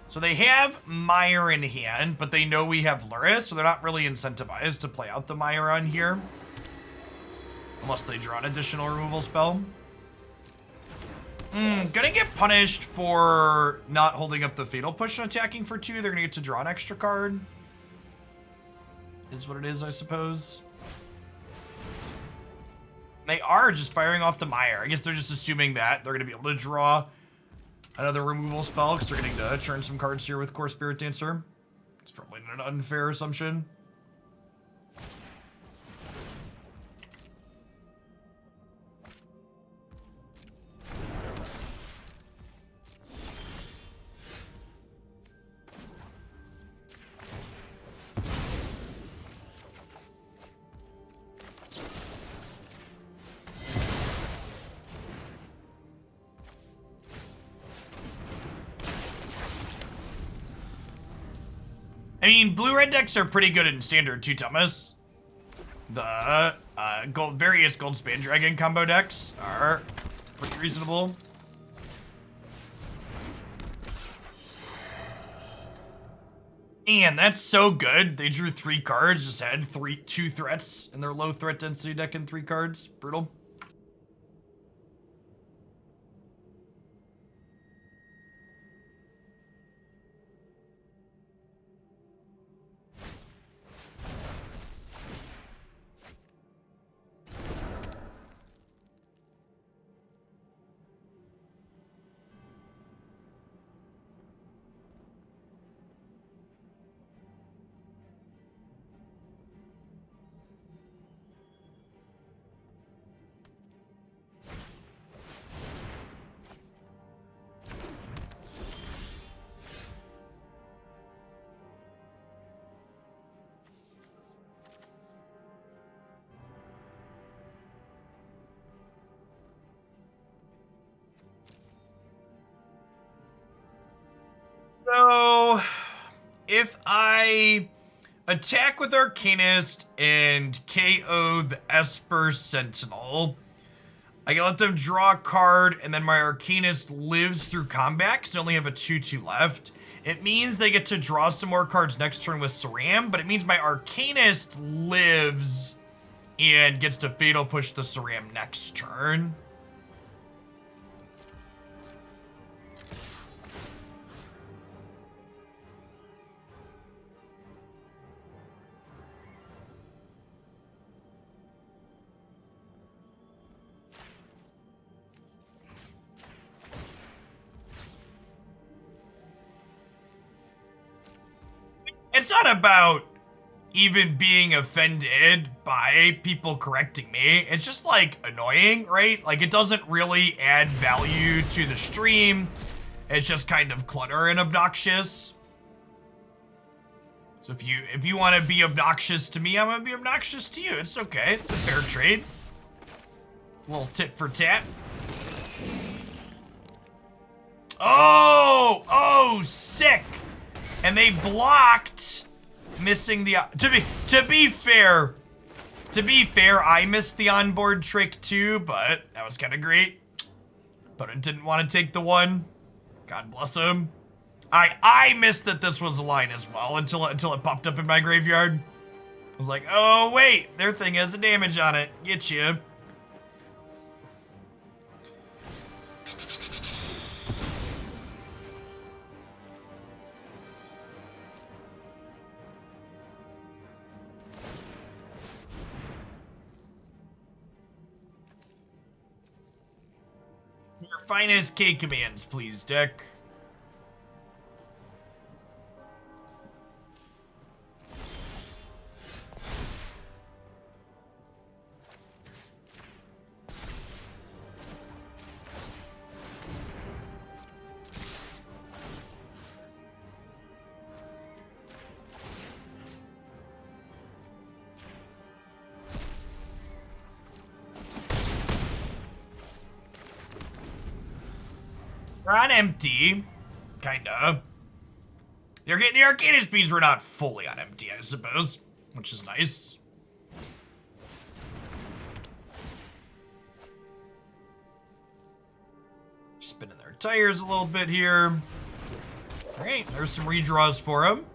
S1: So they have Mire in hand, but they know we have Lurrus, so they're not really incentivized to play out the Mire on here. Unless they draw an additional removal spell. Gonna get punished for not holding up the Fatal Push and attacking for 2. They're gonna get to draw an extra card. Is what it is, I suppose. They are just firing off the Mire. I guess they're just assuming that they're going to be able to draw another removal spell because they're getting to turn some cards here with Core Spirit Dancer. It's probably an unfair assumption. I mean, blue-red decks are pretty good in Standard too, Thomas. The various Goldspan Dragon combo decks are pretty reasonable. Man, that's so good. They drew 3 cards, just had 2 threats in their low threat density deck and 3 cards. Brutal. So, if I attack with Arcanist and KO the Esper Sentinel, I can let them draw a card, and then my Arcanist lives through combat because I only have a 2/2 left. It means they get to draw some more cards next turn with Saram, but it means my Arcanist lives and gets to Fatal Push the Saram next turn. It's not about even being offended by people correcting me. It's just, like, annoying, right? Like, it doesn't really add value to the stream. It's just kind of clutter and obnoxious. So if you want to be obnoxious to me, I'm going to be obnoxious to you. It's okay. It's a fair trade. A little tit for tat. Oh, sick. And they blocked missing the... To be fair, I missed the onboard trick too, but that was kind of great. Opponent didn't want to take the 1. God bless him. I missed that this was a line as well until it popped up in my graveyard. I was like, oh wait, their thing has a damage on it. Get you. Your finest K commands, please, deck. We're on empty. Kinda. The Arcanist beams were not fully on empty, I suppose, which is nice. Spinning their tires a little bit here. Alright, there's some redraws for him.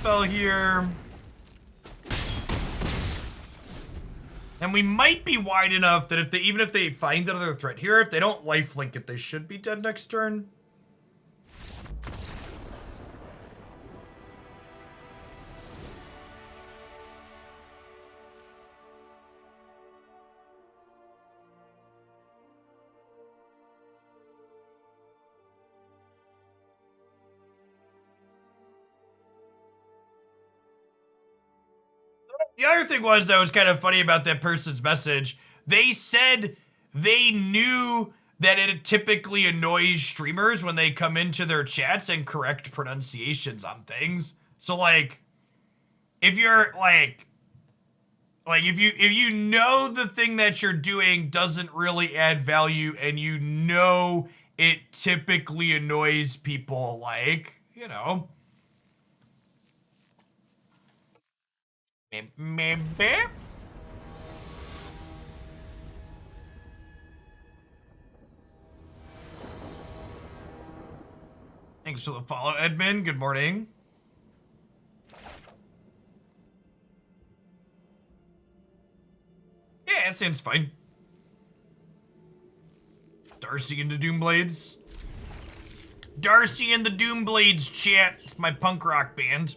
S1: Spell here. And we might be wide enough that if they, even if they find another threat here, if they don't lifelink it, they should be dead next turn. The other thing was that was kind of funny about that person's message. They said they knew that it typically annoys streamers when they come into their chats and correct pronunciations on things. So like, if you're like if you know the thing that you're doing doesn't really add value and you know it typically annoys people, like, you know. Maybe. Thanks for the follow, Edmund. Good morning. Yeah, it sounds fine. Darcy and the Doomblades. Darcy and the Doomblades, chat. It's my punk rock band.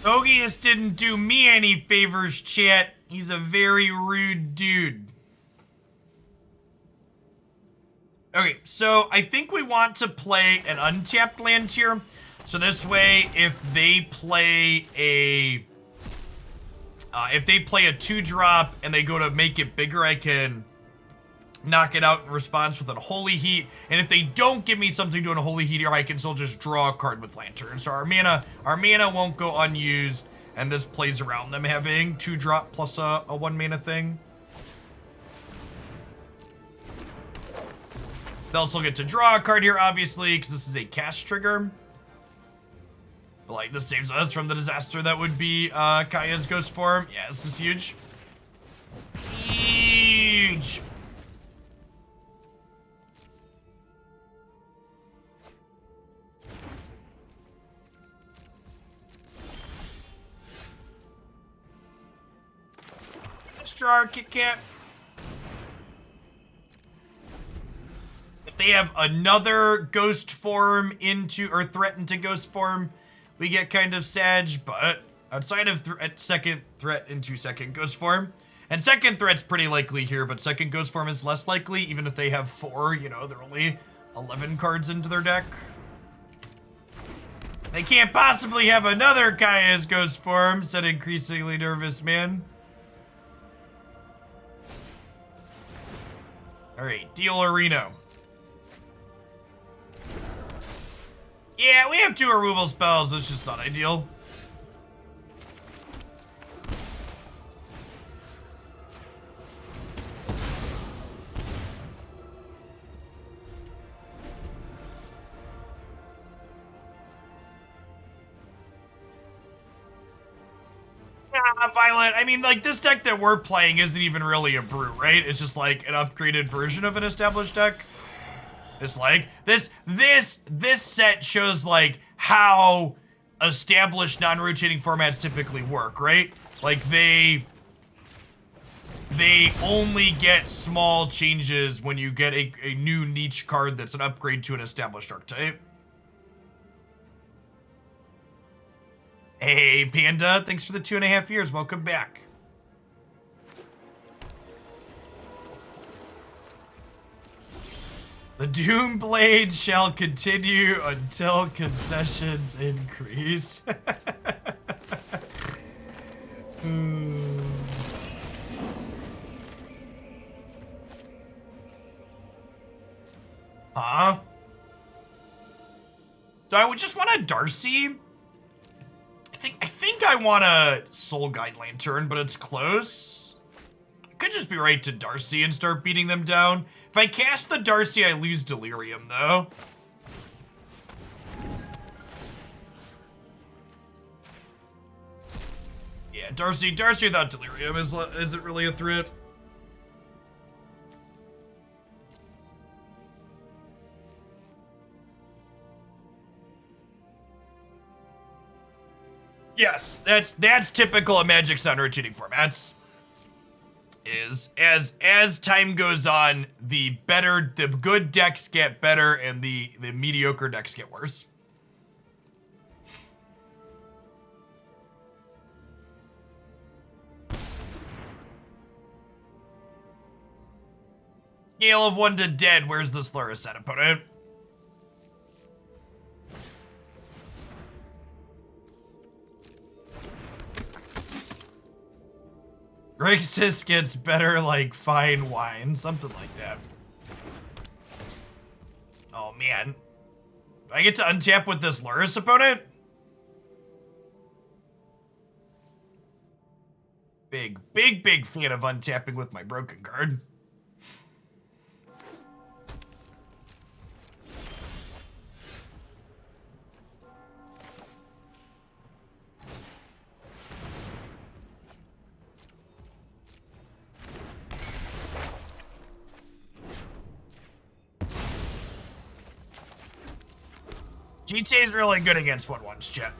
S1: Ogius didn't do me any favors, chat. He's a very rude dude. Okay, so I think we want to play an untapped land here. So this way, if they play a 2-drop and they go to make it bigger, I can knock it out in response with Unholy Heat. And if they don't give me something to Unholy Heat here, I can still just draw a card with Lantern. So our mana won't go unused, and this plays around them having 2-drop plus a 1-mana thing. They'll also get to draw a card here, obviously, because this is a cast trigger. But, like, this saves us from the disaster that would be Kaya's ghost form. Yeah, this is huge. Huge! Let's draw our Kit Kat. If they have another ghost form into, or threaten to ghost form, we get kind of sad, but outside of second threat into second ghost form, and second threat's pretty likely here, but second ghost form is less likely, even if they have 4, you know, they're only 11 cards into their deck. They can't possibly have another Kaya's ghost form, said increasingly nervous man. Alright, deal or Reno. Yeah, we have 2 removal spells, it's just not ideal. Yeah, Violet, I mean, like, this deck that we're playing isn't even really a brew, right? It's just like an upgraded version of an established deck. It's like, this set shows, like, how established non-rotating formats typically work, right? Like, they only get small changes when you get a new niche card that's an upgrade to an established archetype. Hey, Panda, thanks for the 2.5 years. Welcome back. The Doom Blade shall continue until concessions increase. Huh? So I would just want a Darcy. I think I want a Soul Guide Lantern, but it's close. I could just be right to Darcy and start beating them down. If I cast the Darcy, I lose Delirium, though. Yeah, Darcy without Delirium isn't really a threat. Yes, that's typical of Magic's non-rotating formats. Is as time goes on, the good decks get better and the mediocre decks get worse. Scale of 1 to dead. Where's this Lurrus at, opponent? Grixis gets better like fine wine, something like that. Oh man. Do I get to untap with this Lurrus, opponent? Big fan of untapping with my broken card. GTA is really good against 1/1s, chat.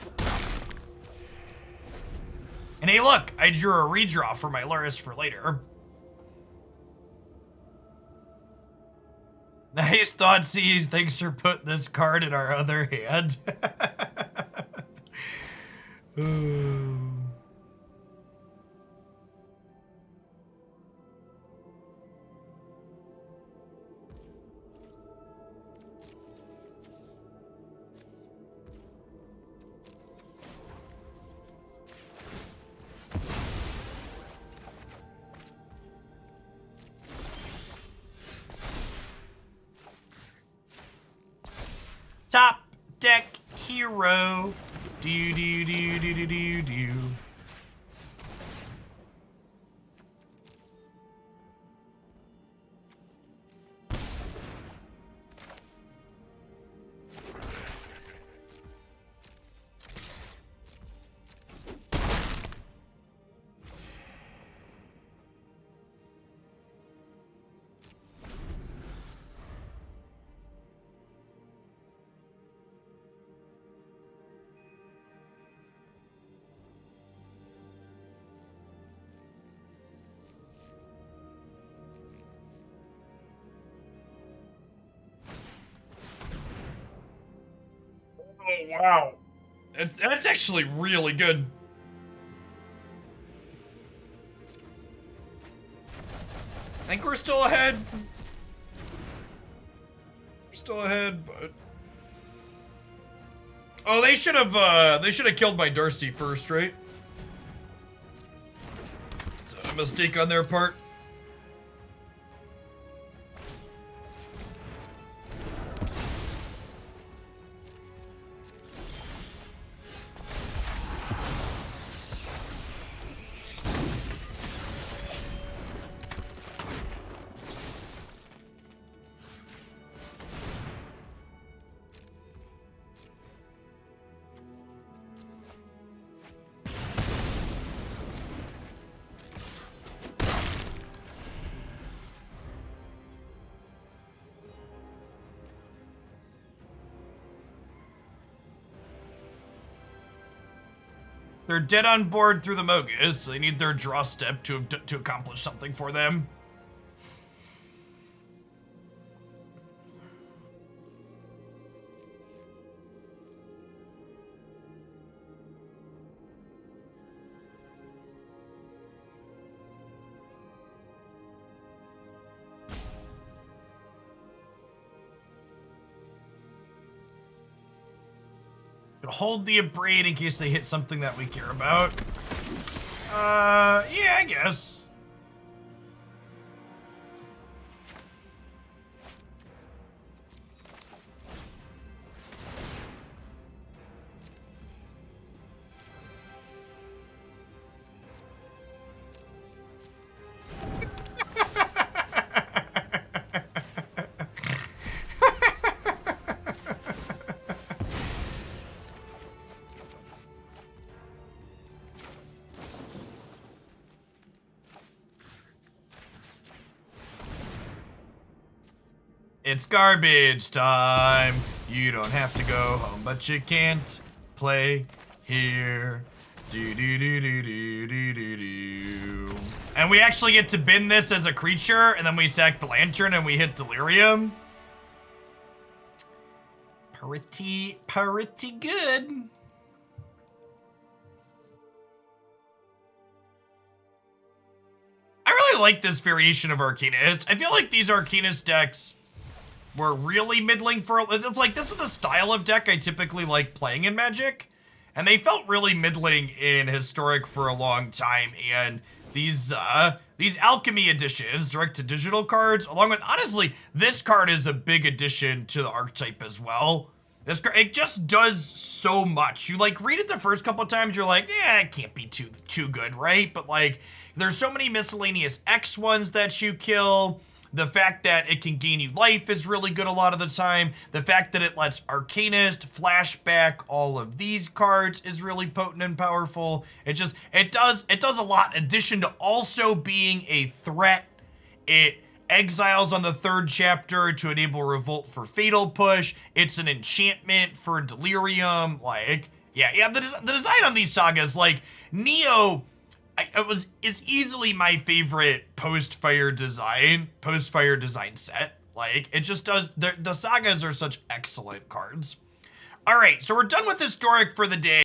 S1: And hey, look, I drew a redraw for my Lurrus for later. Nice Thoughtseize. Thanks for putting this card in our other hand. Ooh. Top deck hero. Do do do do do do do. wow. That's actually really good. I think we're still ahead. We're still ahead, but... Oh, they should have killed my Darcy first, right? It's a mistake on their part. They're dead on board through the Mogus, so they need their draw step to accomplish something for them. Hold the Abrade in case they hit something that we care about. Yeah, I guess. It's garbage time. You don't have to go home, but you can't play here. Do do do do do do do do. And we actually get to bin this as a creature, and then we sack the Lantern and we hit Delirium. Pretty good. I really like this variation of Arcanist. I feel like these Arcanist decks were really middling for, it's like, this is the style of deck I typically like playing in Magic, and they felt really middling in Historic for a long time, and these Alchemy editions, direct-to-digital cards, along with, honestly, this card is a big addition to the archetype as well. This card, it just does so much. You, like, read it the first couple times, you're like, yeah, it can't be too good, right? But, like, there's so many miscellaneous X ones that you kill. The fact that it can gain you life is really good a lot of the time. The fact that it lets Arcanist flashback all of these cards is really potent and powerful. It does a lot. In addition to also being a threat, it exiles on the third chapter to enable Revolt for Fatal Push. It's an enchantment for Delirium. Like, yeah. The design on these sagas, like Neo. Is easily my favorite post-fire design set. Like, it just does, the sagas are such excellent cards. All right, so we're done with Historic for the day.